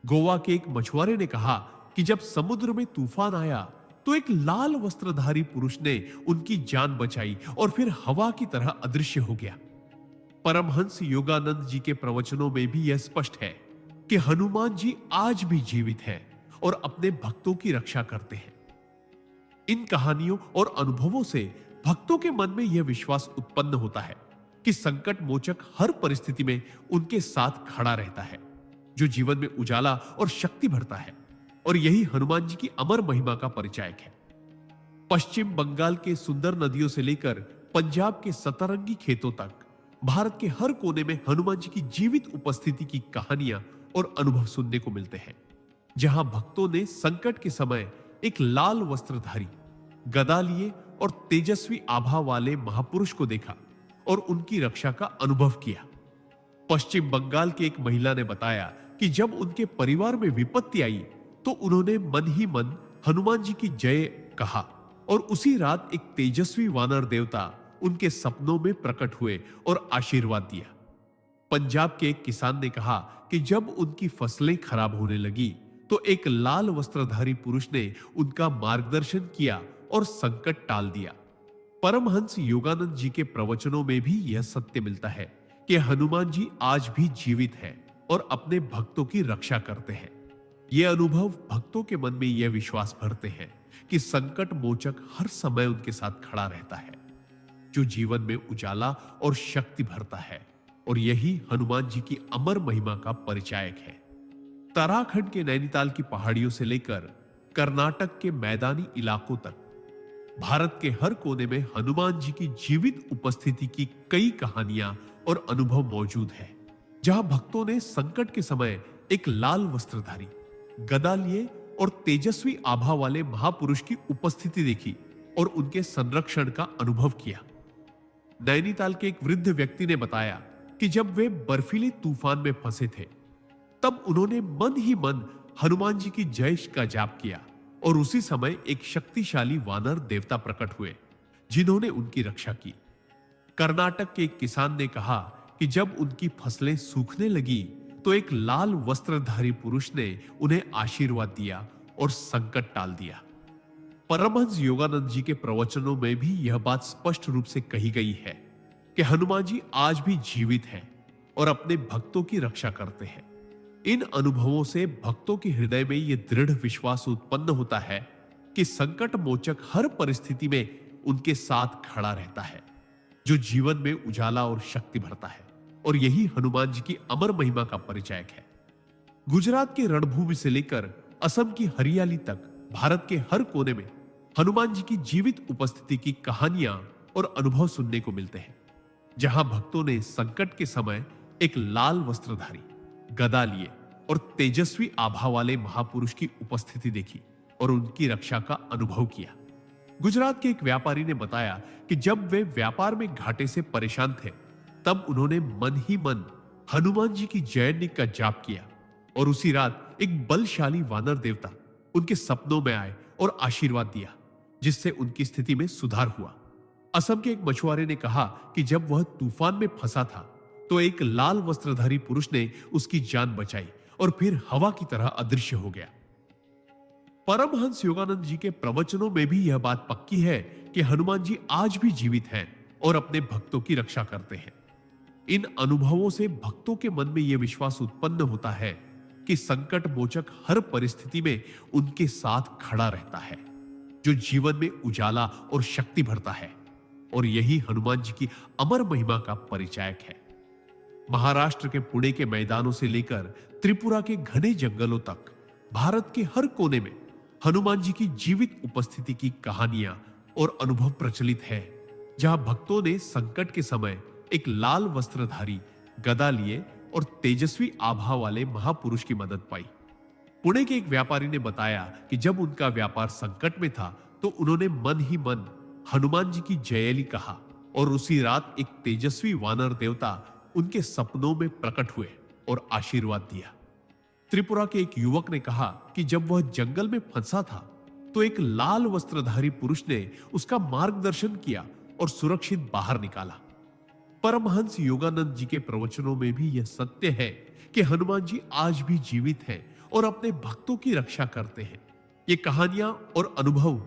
गोवा के एक मछुआरे ने कहा कि जब समुद्र में तूफान आया, तो एक लाल वस्त्रधारी पुरुष ने उनकी जान बचाई और फिर हवा की तरह अदृश्य हो गया। परमहंस योगानंद जी के प्रवचनों में भी यह स्पष्ट है कि हनुमान जी आज भी जीवित हैं और अपने भक्तों की रक्षा करते हैं। इन कहानियों और अनुभवों से भक्तों के मन में यह विश्वास उत्पन्न होता है कि संकट मोचक हर परिस्थिति में उनके साथ खड़ा रहता है, जो जीवन में उजाला और शक्ति भरता है। और यही हनुमान जी की अमर महिमा का परिचायक है। पश्चिम बंगाल के सुंदर नदियों से लेकर पंजाब के सतरंगी खेतों तक भारत के हर कोने में हनुमान जी की जीवित उपस्थिति की कहानियां और अनुभव सुनने को मिलते हैं, जहां भक्तों ने संकट के समय एक लाल वस्त्रधारी, गदा लिए और तेजस्वी आभा वाले महापुरुष को देखा और उनकी रक्षा का अनुभव किया। पश्चिम बंगाल की एक महिला ने बताया कि जब उनके परिवार में विपत्ति आई, तो उन्होंने मन ही मन हनुमान जी की जय कहा और उसी रात एक तेजस्वी वानर देवता उनके सपनों में प्रकट हुए और आशीर्वाद दिया। पंजाब के एक किसान ने कहा कि जब उनकी फसलें खराब होने लगी, तो एक लाल वस्त्रधारी पुरुष ने उनका मार्गदर्शन किया और संकट टाल दिया। परमहंस योगानंद जी के प्रवचनों में भी यह सत्य मिलता है कि हनुमान जी आज भी जीवित हैं और अपने भक्तों की रक्षा करते हैं। ये अनुभव भक्तों के मन में यह विश्वास भरते हैं कि संकट मोचक हर समय उनके साथ खड़ा रहता है, जो जीवन में उजाला और शक्ति भरता है। और यही हनुमान जी की अमर महिमा का परिचायक है। उत्तराखंड के नैनीताल की पहाड़ियों से लेकर कर्नाटक के मैदानी इलाकों तक भारत के हर कोने में हनुमान जी की जीवित उपस्थिति की कई कहानियां और अनुभव मौजूद है, जहां भक्तों ने संकट के समय एक लाल वस्त्रधारी, गदा लिए और तेजस्वी आभा वाले महापुरुष की उपस्थिति देखी और उनके संरक्षण का अनुभव किया। नैनीताल के एक वृद्ध व्यक्ति ने बताया कि जब वे बर्फीले तूफान में फंसे थे, तब उन्होंने मन ही मन हनुमान जी की जय का जाप किया और उसी समय एक शक्तिशाली वानर देवता प्रकट हुए, जिन्होंने उनकी रक्षा की। कर्नाटक के एक किसान ने कहा कि जब उनकी फसलें सूखने लगी तो एक लाल वस्त्रधारी पुरुष ने उन्हें आशीर्वाद दिया और संकट टाल दिया। परमहंस योगानंद जी के प्रवचनों में भी यह बात स्पष्ट रूप से कही गई है कि हनुमान जी आज भी जीवित हैं और अपने भक्तों की रक्षा करते हैं। इन अनुभवों से भक्तों के हृदय में यह दृढ़ विश्वास उत्पन्न होता है कि संकट मोचक हर परिस्थिति में उनके साथ खड़ा रहता है, जो जीवन में उजाला और शक्ति भरता है। और यही हनुमान जी की अमर महिमा का परिचायक है। गुजरात के रणभूमि से लेकर असम की हरियाली तक भारत के हर कोने में हनुमान जी की जीवित उपस्थिति की कहानियां और अनुभव सुनने को मिलते हैं, जहां भक्तों ने संकट के समय एक लाल वस्त्रधारी, गदा लिए और तेजस्वी आभा वाले महापुरुष की उपस्थिति देखी और उनकी रक्षा का अनुभव किया। गुजरात के एक व्यापारी ने बताया कि जब वे व्यापार में घाटे से परेशान थे, तब उन्होंने मन ही मन हनुमान जी की जय का जाप किया और उसी रात एक बलशाली वानर देवता उनके सपनों में आए और आशीर्वाद दिया, जिससे उनकी स्थिति में सुधार हुआ। असम के एक मछुआरे ने कहा कि जब वह तूफान में फंसा था तो एक लाल वस्त्रधारी पुरुष ने उसकी जान बचाई और फिर हवा की तरह अदृश्य हो गया। परमहंस योगानंद जी के प्रवचनों में भी यह बात पक्की है कि हनुमान जी आज भी जीवित हैं और अपने भक्तों की रक्षा करते हैं। इन अनुभवों से भक्तों के मन में यह विश्वास उत्पन्न होता है कि संकट मोचक हर परिस्थिति में उनके साथ खड़ा रहता है, जो जीवन में उजाला और शक्ति भरता है। और यही हनुमान जी की अमर महिमा का परिचायक है। महाराष्ट्र के पुणे के मैदानों से लेकर त्रिपुरा के घने जंगलों तक भारत के हर कोने में हनुमान जी की जीवित उपस्थिति की कहानियां और अनुभव प्रचलित है, जहां भक्तों ने संकट के समय एक लाल वस्त्रधारी, गदा लिए और तेजस्वी आभा वाले महापुरुष की मदद पाई। पुणे के एक व्यापारी ने बताया कि जब उनका व्यापार संकट में था तो उन्होंने मन ही मन हनुमान जी की जयली कहा और उसी रात एक तेजस्वी वानर देवता उनके सपनों में प्रकट हुए और आशीर्वाद दिया। त्रिपुरा के एक युवक ने कहा कि जब वह जंगल में फंसा था तो एक लाल वस्त्रधारी पुरुष ने उसका मार्गदर्शन किया और सुरक्षित बाहर निकाला। परमहंस योगानंद जी के प्रवचनों में भी यह सत्य है कि हनुमान जी आज भी जीवित हैं और अपने भक्तों की रक्षा करते हैं। ये कहानियां और अनुभव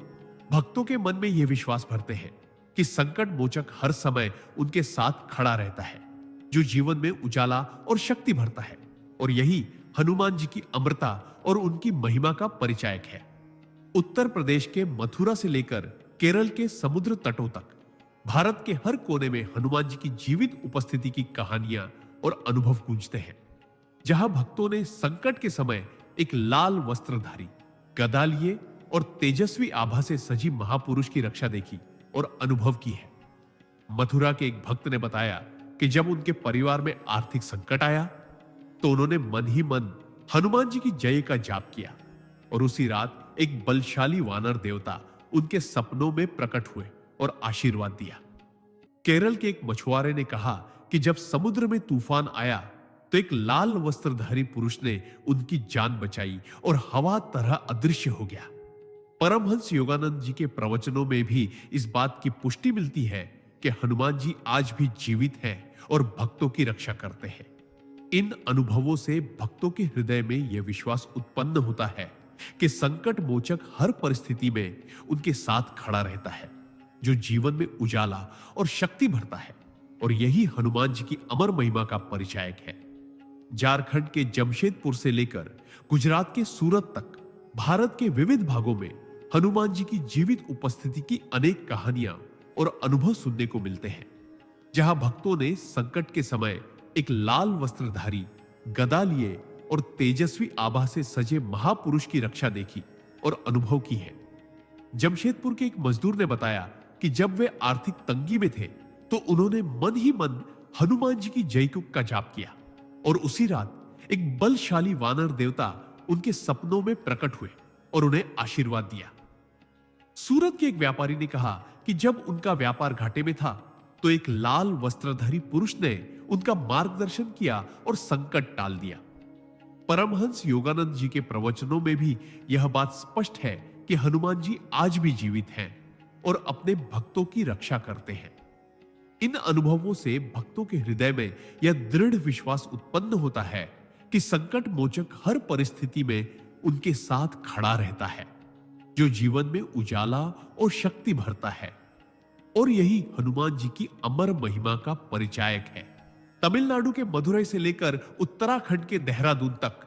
भक्तों के मन में यह विश्वास भरते हैं कि संकट मोचक हर समय उनके साथ खड़ा रहता है, जो जीवन में उजाला और शक्ति भरता है। और यही हनुमान जी की अमरता और उनकी महिमा का परिचायक है। उत्तर प्रदेश के मथुरा से लेकर केरल के समुद्र तटों तक भारत के हर कोने में हनुमान जी की जीवित उपस्थिति की कहानियां और अनुभव गूंजते हैं, जहां भक्तों ने संकट के समय एक लाल वस्त्रधारी, गदा लिए और तेजस्वी आभा से सजी महापुरुष की रक्षा देखी और अनुभव की है। मथुरा के एक भक्त ने बताया कि जब उनके परिवार में आर्थिक संकट आया तो उन्होंने मन ही मन हनुमान जी की जय का जाप किया और उसी रात एक बलशाली वानर देवता उनके सपनों में प्रकट हुए और आशीर्वाद दिया। केरल के एक मछुआरे ने कहा कि जब समुद्र में तूफान आया तो एक लाल वस्त्रधारी पुरुष ने उनकी जान बचाई और हवा तरह अदृश्य हो गया। परमहंस योगानंद जी के प्रवचनों में भी इस बात की पुष्टि मिलती है कि हनुमान जी आज भी जीवित हैं और भक्तों की रक्षा करते हैं। इन अनुभवों से भक्तों के हृदय में यह विश्वास उत्पन्न होता है कि संकट मोचक हर परिस्थिति में उनके साथ खड़ा रहता है, जो जीवन में उजाला और शक्ति भरता है। और यही हनुमान जी की अमर महिमा का परिचायक है। झारखंड के जमशेदपुर से लेकर गुजरात के सूरत तक भारत के विविध भागों में हनुमान जी की जीवित उपस्थिति की अनेक कहानियां और अनुभव सुनने को मिलते हैं, जहां भक्तों ने संकट के समय एक लाल वस्त्रधारी, गदा लिए और तेजस्वी आभा से सजे महापुरुष की रक्षा देखी और अनुभव की है। जमशेदपुर के एक मजदूर ने बताया कि जब वे आर्थिक तंगी में थे तो उन्होंने मन ही मन हनुमान जी की जय का जाप किया और उसी रात एक बलशाली वानर देवता उनके सपनों में प्रकट हुए और उन्हें आशीर्वाद दिया। सूरत के एक व्यापारी ने कहा कि जब उनका व्यापार घाटे में था तो एक लाल वस्त्रधारी पुरुष ने उनका मार्गदर्शन किया और संकट टाल दिया। परमहंस योगानंद जी के प्रवचनों में भी यह बात स्पष्ट है कि हनुमान जी आज भी जीवित हैं और अपने भक्तों की रक्षा करते हैं। इन अनुभवों से भक्तों के हृदय में यह दृढ़ विश्वास उत्पन्न होता है कि संकट मोचक हर परिस्थिति में उनके साथ खड़ा रहता है, जो जीवन में उजाला और शक्ति भरता है। और यही हनुमान जी की अमर महिमा का परिचायक है। तमिलनाडु के मदुरई से लेकर उत्तराखंड के देहरादून तक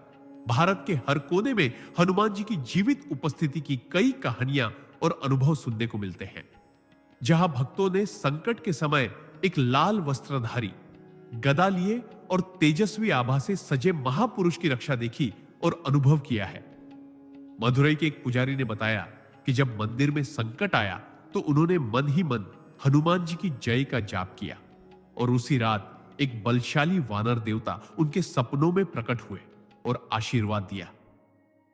भारत के हर कोने में हनुमान जी की जीवित उपस्थिति की कई कहानियां और अनुभव सुनने को मिलते हैं। जहां भक्तों ने संकट के समय एक लाल वस्त्रधारी, गदा लिए और तेजस्वी आभा से सजे महापुरुष की रक्षा देखी और अनुभव किया है। मदुरई के एक पुजारी ने बताया कि जब मंदिर में संकट आया तो उन्होंने मन ही मन हनुमान जी की जय का जाप किया और उसी रात एक बलशाली वानर देवता उनके सपनों में प्रकट हुए और आशीर्वाद दिया।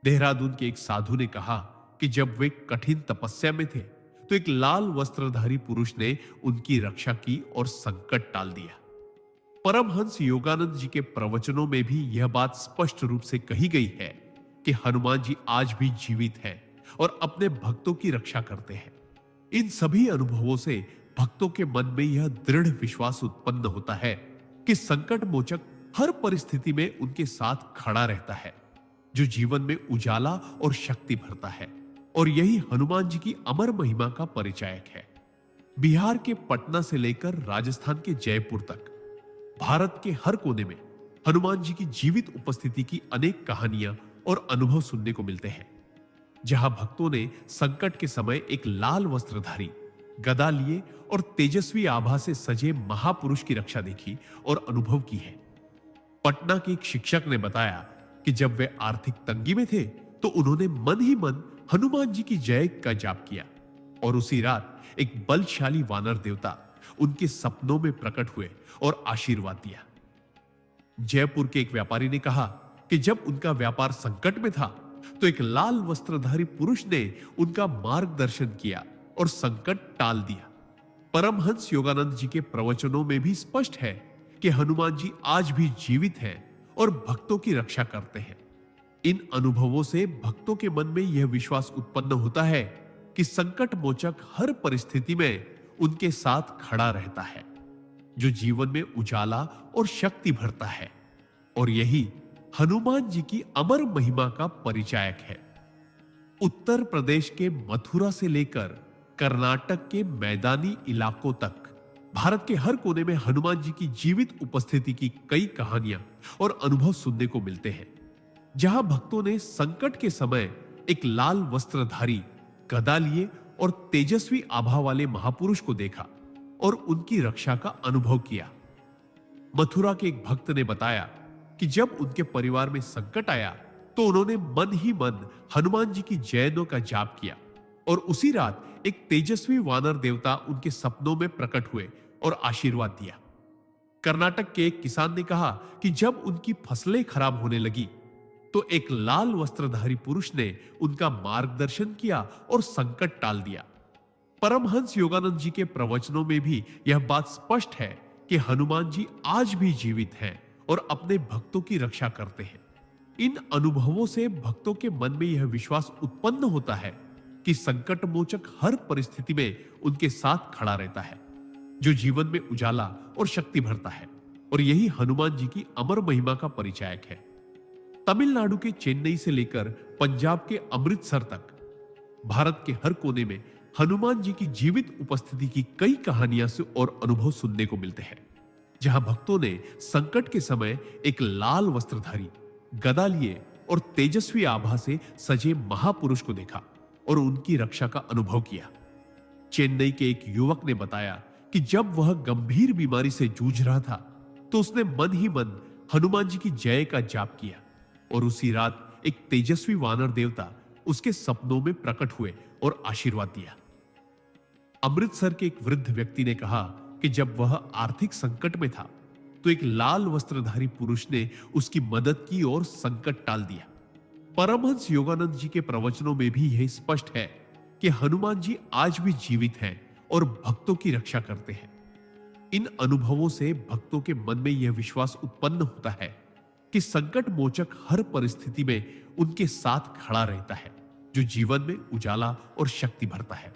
देहरादून के एक साधु ने कहा कि जब वे कठिन तपस्या में थे तो एक लाल वस्त्रधारी पुरुष ने उनकी रक्षा की और संकट टाल दिया। परमहंस योगानंद जी के प्रवचनों में भी यह बात स्पष्ट रूप से कही गई है कि हनुमान जी आज भी जीवित हैं और अपने भक्तों की रक्षा करते हैं। इन सभी अनुभवों से भक्तों के मन में यह दृढ़ विश्वास उत्पन्न होता है कि संकट मोचक हर परिस्थिति में उनके साथ खड़ा रहता है, जो जीवन में उजाला और शक्ति भरता है। और यही हनुमान जी की अमर महिमा का परिचायक है। बिहार के पटना से लेकर राजस्थान के जयपुर तक भारत के हर कोने में हनुमान जी की जीवित उपस्थिति की अनेक कहानियां और अनुभव सुनने को मिलते हैं। जहां भक्तों ने संकट के समय एक लाल वस्त्रधारी, गदा लिए और तेजस्वी आभा से सजे महापुरुष की रक्षा देखी और अनुभव की है। पटना के एक शिक्षक ने बताया कि जब वे आर्थिक तंगी में थे तो उन्होंने मन ही मन हनुमान जी की जय का जाप किया और उसी रात एक बलशाली वानर देवता उनके सपनों में प्रकट हुए और आशीर्वाद दिया। जयपुर के एक व्यापारी ने कहा कि जब उनका व्यापार संकट में था तो एक लाल वस्त्रधारी पुरुष ने उनका मार्गदर्शन किया और संकट टाल दिया। परमहंस योगानंद जी के प्रवचनों में भी स्पष्ट है कि हनुमान जी आज भी जीवित हैं और भक्तों की रक्षा करते हैं। इन अनुभवों से भक्तों के मन में यह विश्वास उत्पन्न होता है कि संकट मोचक हर परिस्थिति में उनके साथ खड़ा रहता है, जो जीवन में उजाला और शक्ति भरता है। और यही हनुमान जी की अमर महिमा का परिचायक है। उत्तर प्रदेश के मथुरा से लेकर कर्नाटक के मैदानी इलाकों तक भारत के हर कोने में हनुमान जी की जीवित उपस्थिति की कई कहानियां और अनुभव सुनने को मिलते हैं। जहां भक्तों ने संकट के समय एक लाल वस्त्रधारी, गदा लिए और तेजस्वी आभा वाले महापुरुष को देखा और उनकी रक्षा का अनुभव किया। मथुरा के एक भक्त ने बताया कि जब उनके परिवार में संकट आया तो उन्होंने मन ही मन हनुमान जी की जयनों का जाप किया और उसी रात एक तेजस्वी वानर देवता उनके सपनों में प्रकट हुए और आशीर्वाद दिया। कर्नाटक के एक किसान ने कहा कि जब उनकी फसलें खराब होने लगी तो एक लाल वस्त्रधारी पुरुष ने उनका मार्गदर्शन किया और संकट टाल दिया। परमहंस योगानंद जी के प्रवचनों में भी यह बात स्पष्ट है कि हनुमान जी आज भी जीवित हैं और अपने भक्तों की रक्षा करते हैं। इन अनुभवों से भक्तों के मन में यह विश्वास उत्पन्न होता है कि संकट मोचक हर परिस्थिति में उनके साथ खड़ा रहता है, जो जीवन में उजाला और शक्ति भरता है। और यही हनुमान जी की अमर महिमा का परिचायक है। तमिलनाडु के चेन्नई से लेकर पंजाब के अमृतसर तक भारत के हर कोने में हनुमान जी की जीवित उपस्थिति की कई कहानियां से और अनुभव सुनने को मिलते हैं। जहां भक्तों ने संकट के समय एक लाल वस्त्रधारी, गदा लिए और तेजस्वी आभा से सजे महापुरुष को देखा और उनकी रक्षा का अनुभव किया। चेन्नई के एक युवक ने बताया कि जब वह गंभीर बीमारी से जूझ रहा था तो उसने मन ही मन हनुमान जी की जय का जाप किया और उसी रात एक तेजस्वी वानर देवता उसके सपनों में प्रकट हुए और आशीर्वाद दिया। अमृतसर के एक वृद्ध व्यक्ति ने कहा कि जब वह आर्थिक संकट में था तो एक लाल वस्त्रधारी पुरुष ने उसकी मदद की और संकट टाल दिया। परमहंस योगानंद जी के प्रवचनों में भी यह स्पष्ट है कि हनुमान जी आज भी जीवित हैं और भक्तों की रक्षा करते हैं। इन अनुभवों से भक्तों के मन में यह विश्वास उत्पन्न होता है कि संकट मोचक हर परिस्थिति में उनके साथ खड़ा रहता है, जो जीवन में उजाला और शक्ति भरता है।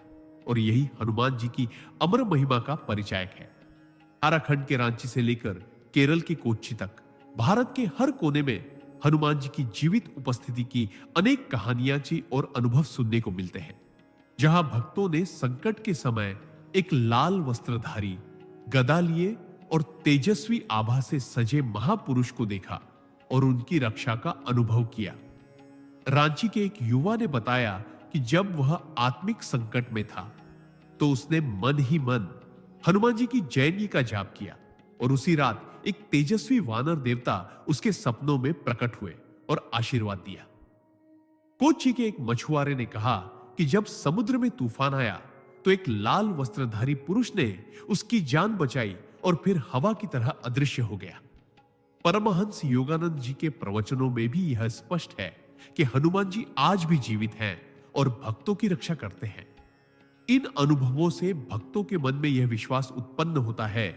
और यही हनुमान जी की अमर महिमा का परिचायक है। उत्तराखंड के रांची से लेकर केरल के कोच्चि तक भारत के हर कोने में हनुमान जी की जीवित उपस्थिति की अनेक कहानियां और अनुभव सुनने को मिलते हैं, जहां भक्तों ने संकट के समय एक लाल वस्त्रधारी, गदा लिए और तेजस्वी आभा से सजे महापुरुष को देखा और उनकी रक्षा का अनुभव किया। रांची के एक युवा ने बताया कि जब वह आत्मिक संकट में था तो उसने मन ही मन हनुमान जी की जयनी का जाप किया और उसी रात एक तेजस्वी वानर देवता उसके सपनों में प्रकट हुए और आशीर्वाद दिया। कोच्चि के एक मछुआरे ने कहा कि जब समुद्र में तूफान आया तो एक लाल वस्त्रधारी पुरुष ने उसकी जान बचाई और फिर हवा की तरह अदृश्य हो गया। परमहंस योगानंद जी के प्रवचनों में भी यह स्पष्ट है कि हनुमान जी आज भी जीवित हैं और भक्तों की रक्षा करते हैं। इन अनुभवों से भक्तों के मन में यह विश्वास उत्पन्न होता है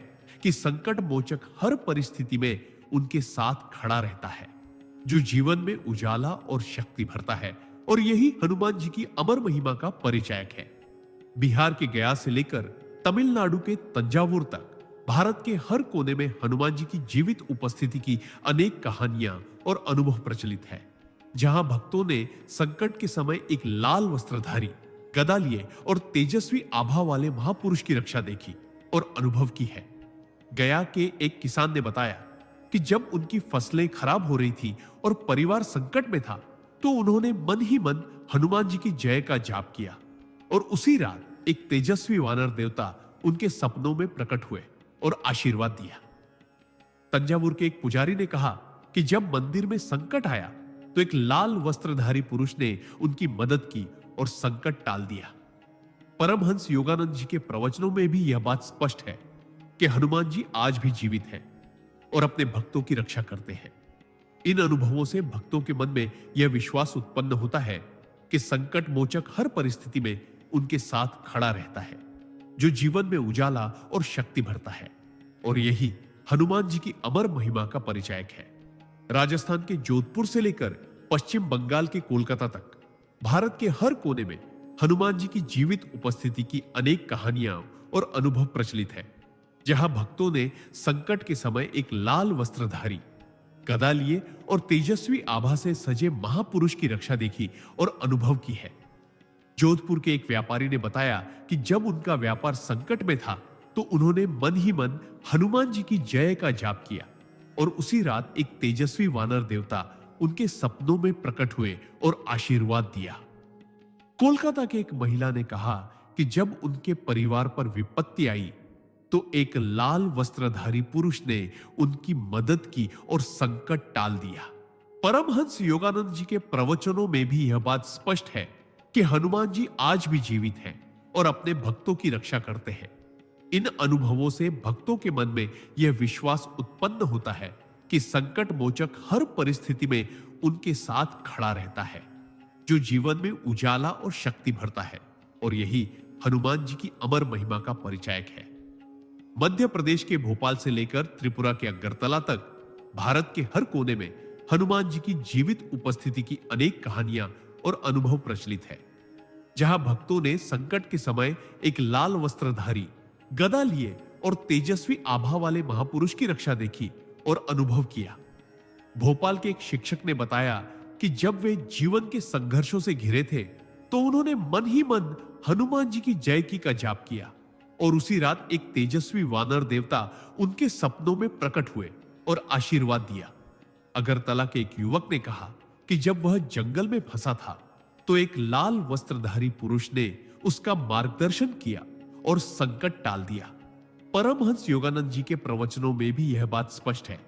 कि संकट मोचक हर परिस्थिति में उनके साथ खड़ा रहता है, जो जीवन में उजाला और शक्ति भरता है। और यही हनुमान जी की अमर महिमा का परिचायक है। बिहार के गया से लेकर तमिलनाडु के तंजावुर तक भारत के हर कोने में हनुमान जी की जीवित उपस्थिति की अनेक कहानियां और अनुभव प्रचलित है, जहां भक्तों ने संकट के समय एक लाल वस्त्रधारी, गदा लिए और तेजस्वी आभा वाले महापुरुष की रक्षा देखी और अनुभव की है। गया के एक किसान ने बताया कि जब उनकी फसलें खराब हो रही थी और परिवार संकट में था, तो उन्होंने मन ही मन हनुमान जी की जय का जाप किया और उसी रात एक तेजस्वी वानर देवता उनके सपनों में प्रकट हुए और आशीर्वाद दिया। तंजावुर के एक पुजारी ने कहा कि जब मंदिर में संकट आया तो एक लाल वस्त्रधारी पुरुष ने उनकी मदद की और संकट टाल दिया। परमहंस योगानंद जी के प्रवचनों में भी यह बात स्पष्ट है कि हनुमान जी आज भी जीवित हैं और अपने भक्तों की रक्षा करते हैं। इन अनुभवों से भक्तों के मन में यह विश्वास उत्पन्न होता है कि संकट मोचक हर परिस्थिति में उनके साथ खड़ा रहता है, जो जीवन में उजाला और शक्ति भरता है। और यही हनुमान जी की अमर महिमा का परिचायक है। राजस्थान के जोधपुर से लेकर पश्चिम बंगाल के कोलकाता तक भारत के हर कोने में हनुमान जी की जीवित उपस्थिति की अनेक कहानियां और अनुभव प्रचलित है, जहां भक्तों ने संकट के समय एक लाल वस्त्रधारी, गदा लिए और तेजस्वी आभा से सजे महापुरुष की रक्षा देखी और अनुभव की है। जोधपुर के एक व्यापारी ने बताया कि जब उनका व्यापार संकट में था तो उन्होंने मन ही मन हनुमान जी की जय का जाप किया और उसी रात एक तेजस्वी वानर देवता उनके सपनों में प्रकट हुए और आशीर्वाद दिया। कोलकाता के एक महिला ने कहा कि जब उनके परिवार पर विपत्ति आई तो एक लाल वस्त्रधारी पुरुष ने उनकी मदद की और संकट टाल दिया। परमहंस योगानंद जी के प्रवचनों में भी यह बात स्पष्ट है कि हनुमान जी आज भी जीवित हैं और अपने भक्तों की रक्षा करते हैं। इन अनुभवों से भक्तों के मन में यह विश्वास उत्पन्न होता है कि संकट मोचक हर परिस्थिति में उनके साथ खड़ा रहता है, जो जीवन में उजाला और शक्ति भरता है। और यही हनुमान जी की अमर महिमा का परिचायक है। मध्य प्रदेश के भोपाल से लेकर त्रिपुरा के अगरतला तक भारत के हर कोने में हनुमान जी की जीवित उपस्थिति की अनेक कहानियां और अनुभव प्रचलित है, जहां भक्तों ने संकट के समय एक लाल वस्त्रधारी, गदा लिए और तेजस्वी आभा वाले महापुरुष की रक्षा देखी और अनुभव किया। भोपाल के एक शिक्षक ने बताया कि जब वे जीवन के संघर्षों से घिरे थे तो उन्होंने मन ही मन हनुमान जी की जय की का जाप किया और उसी रात एक तेजस्वी वानर देवता उनके सपनों में प्रकट हुए और आशीर्वाद दिया। अगरतला के एक युवक ने कहा कि जब वह जंगल में फंसा था तो एक लाल वस्त्रधारी पुरुष ने उसका मार्गदर्शन किया और संकट टाल दिया। परमहंस योगानंद जी के प्रवचनों में भी यह बात स्पष्ट है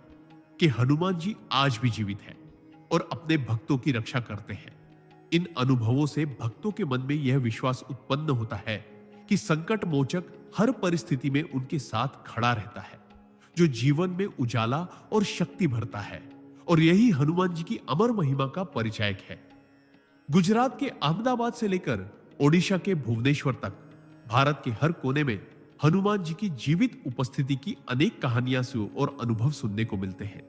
कि हनुमान जी आज भी जीवित हैं और अपने भक्तों की रक्षा करते हैं। इन अनुभवों से भक्तों के मन में यह विश्वास उत्पन्न होता है कि संकट मोचक हर परिस्थिति में उनके साथ खड़ा रहता है, जो जीवन में उजाला और शक्ति भरता है, और यही हनुमान जी की अमर महिमा का परिचायक है। गुजरात के अहमदाबाद से लेकर ओडिशा के भुवनेश्वर तक भारत के हर कोने में हनुमान जी की जीवित उपस्थिति की अनेक कहानियां और अनुभव सुनने को मिलते हैं।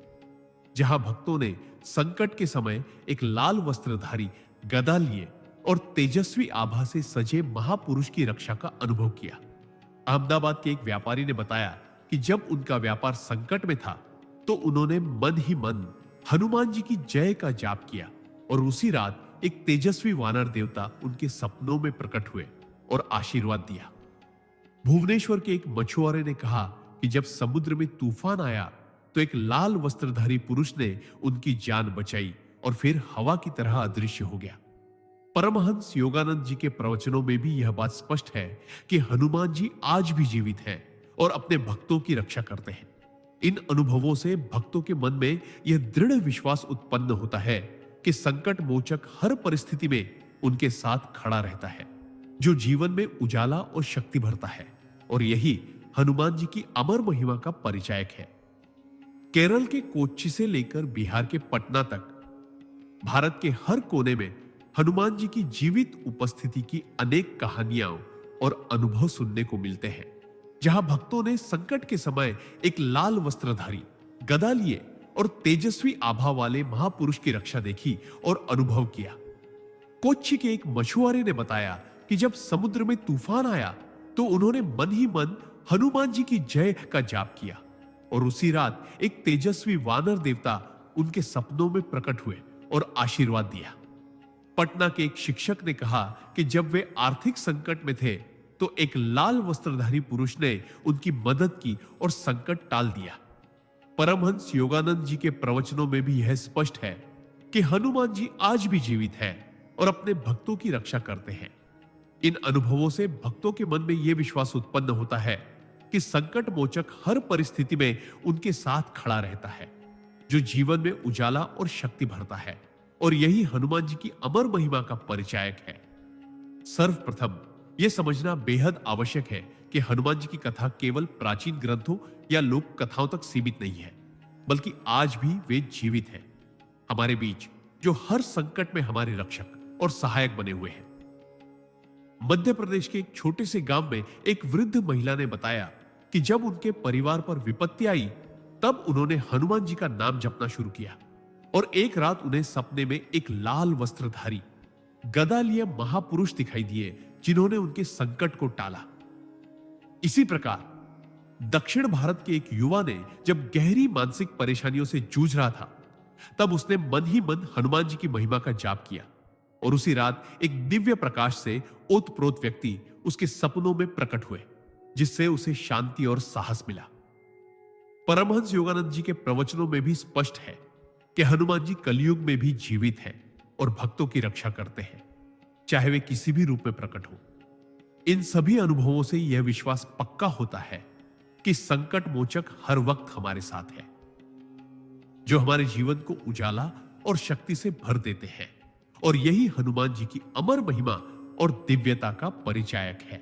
जहां भक्तों ने संकट के समय एक लाल वस्त्रधारी गदा लिए और तेजस्वी आभा से सजे महापुरुष की रक्षा का अनुभव किया। अहमदाबाद के एक व्यापारी ने बताया कि जब उनका व्यापार संकट में था तो उन्होंने मन ही मन हनुमान जी की जय का जाप किया, और उसी रात एक तेजस्वी वानर देवता उनके सपनों में प्रकट हुए और आशीर्वाद दिया। भुवनेश्वर के एक मछुआरे ने कहा कि जब समुद्र में तूफान आया तो एक लाल वस्त्रधारी पुरुष ने उनकी जान बचाई और फिर हवा की तरह अदृश्य हो गया। परमहंस योगानंद जी के प्रवचनों में भी यह बात स्पष्ट है कि हनुमान जी आज भी जीवित हैं और अपने भक्तों की रक्षा करते हैं। इन अनुभवों से भक्तों के मन में यह दृढ़ विश्वास उत्पन्न होता है कि संकट मोचक हर परिस्थिति में उनके साथ खड़ा रहता है, जो जीवन में उजाला और शक्ति भरता है, और यही हनुमान जी की अमर महिमा का परिचायक है। केरल के कोच्चि से लेकर बिहार के पटना तक भारत के हर कोने में हनुमान जी की जीवित उपस्थिति की अनेक कहानियां और अनुभव सुनने को मिलते हैं, जहां भक्तों ने संकट के समय एक लाल वस्त्रधारी गदा लिए और तेजस्वी आभा वाले महापुरुष की रक्षा देखी और अनुभव किया। कोच्चि के एक मछुआरे ने बताया कि जब समुद्र में तूफान आया तो उन्होंने मन ही मन हनुमान जी की जय का जाप किया, और उसी रात एक तेजस्वी वानर देवता उनके सपनों में प्रकट हुए और आशीर्वाद दिया। पटना के एक शिक्षक ने कहा कि जब वे आर्थिक संकट में थे तो एक लाल वस्त्रधारी पुरुष ने उनकी मदद की और संकट टाल दिया। परमहंस योगानंद जी के प्रवचनों में भी यह स्पष्ट है कि हनुमान जी आज भी जीवित हैं और अपने भक्तों की रक्षा करते हैं। इन अनुभवों से भक्तों के मन में यह विश्वास उत्पन्न होता है कि संकट मोचक हर परिस्थिति में उनके साथ खड़ा रहता है, जो जीवन में उजाला और शक्ति भरता है, और यही हनुमान जी की अमर महिमा का परिचायक है। सर्वप्रथम यह समझना बेहद आवश्यक है कि हनुमान जी की कथा केवल प्राचीन ग्रंथों या लोक कथाओं तक सीमित नहीं है, बल्कि आज भी वे जीवित हैं हमारे बीच, जो हर संकट में हमारे रक्षक और सहायक बने हुए हैं। मध्य प्रदेश के एक छोटे से गांव में एक वृद्ध महिला ने बताया कि जब उनके परिवार पर विपत्ति आई तब उन्होंने हनुमान जी का नाम जपना शुरू किया, और एक रात उन्हें सपने में एक लाल वस्त्रधारी गदा लिए महापुरुष दिखाई दिए, जिन्होंने उनके संकट को टाला। इसी प्रकार दक्षिण भारत के एक युवा ने जब गहरी मानसिक परेशानियों से जूझ रहा था तब उसने मन ही मन हनुमान जी की महिमा का जाप किया, और उसी रात एक दिव्य प्रकाश से ओतप्रोत व्यक्ति उसके सपनों में प्रकट हुए, जिससे उसे शांति और साहस मिला। परमहंस योगानंद जी के प्रवचनों में भी स्पष्ट है कि हनुमान जी कलयुग में भी जीवित हैं और भक्तों की रक्षा करते हैं, चाहे वे किसी भी रूप में प्रकट हो। इन सभी अनुभवों से यह विश्वास पक्का होता है कि संकट मोचक हर वक्त हमारे साथ है, जो हमारे जीवन को उजाला और शक्ति से भर देते हैं, और यही हनुमान जी की अमर महिमा और दिव्यता का परिचायक है।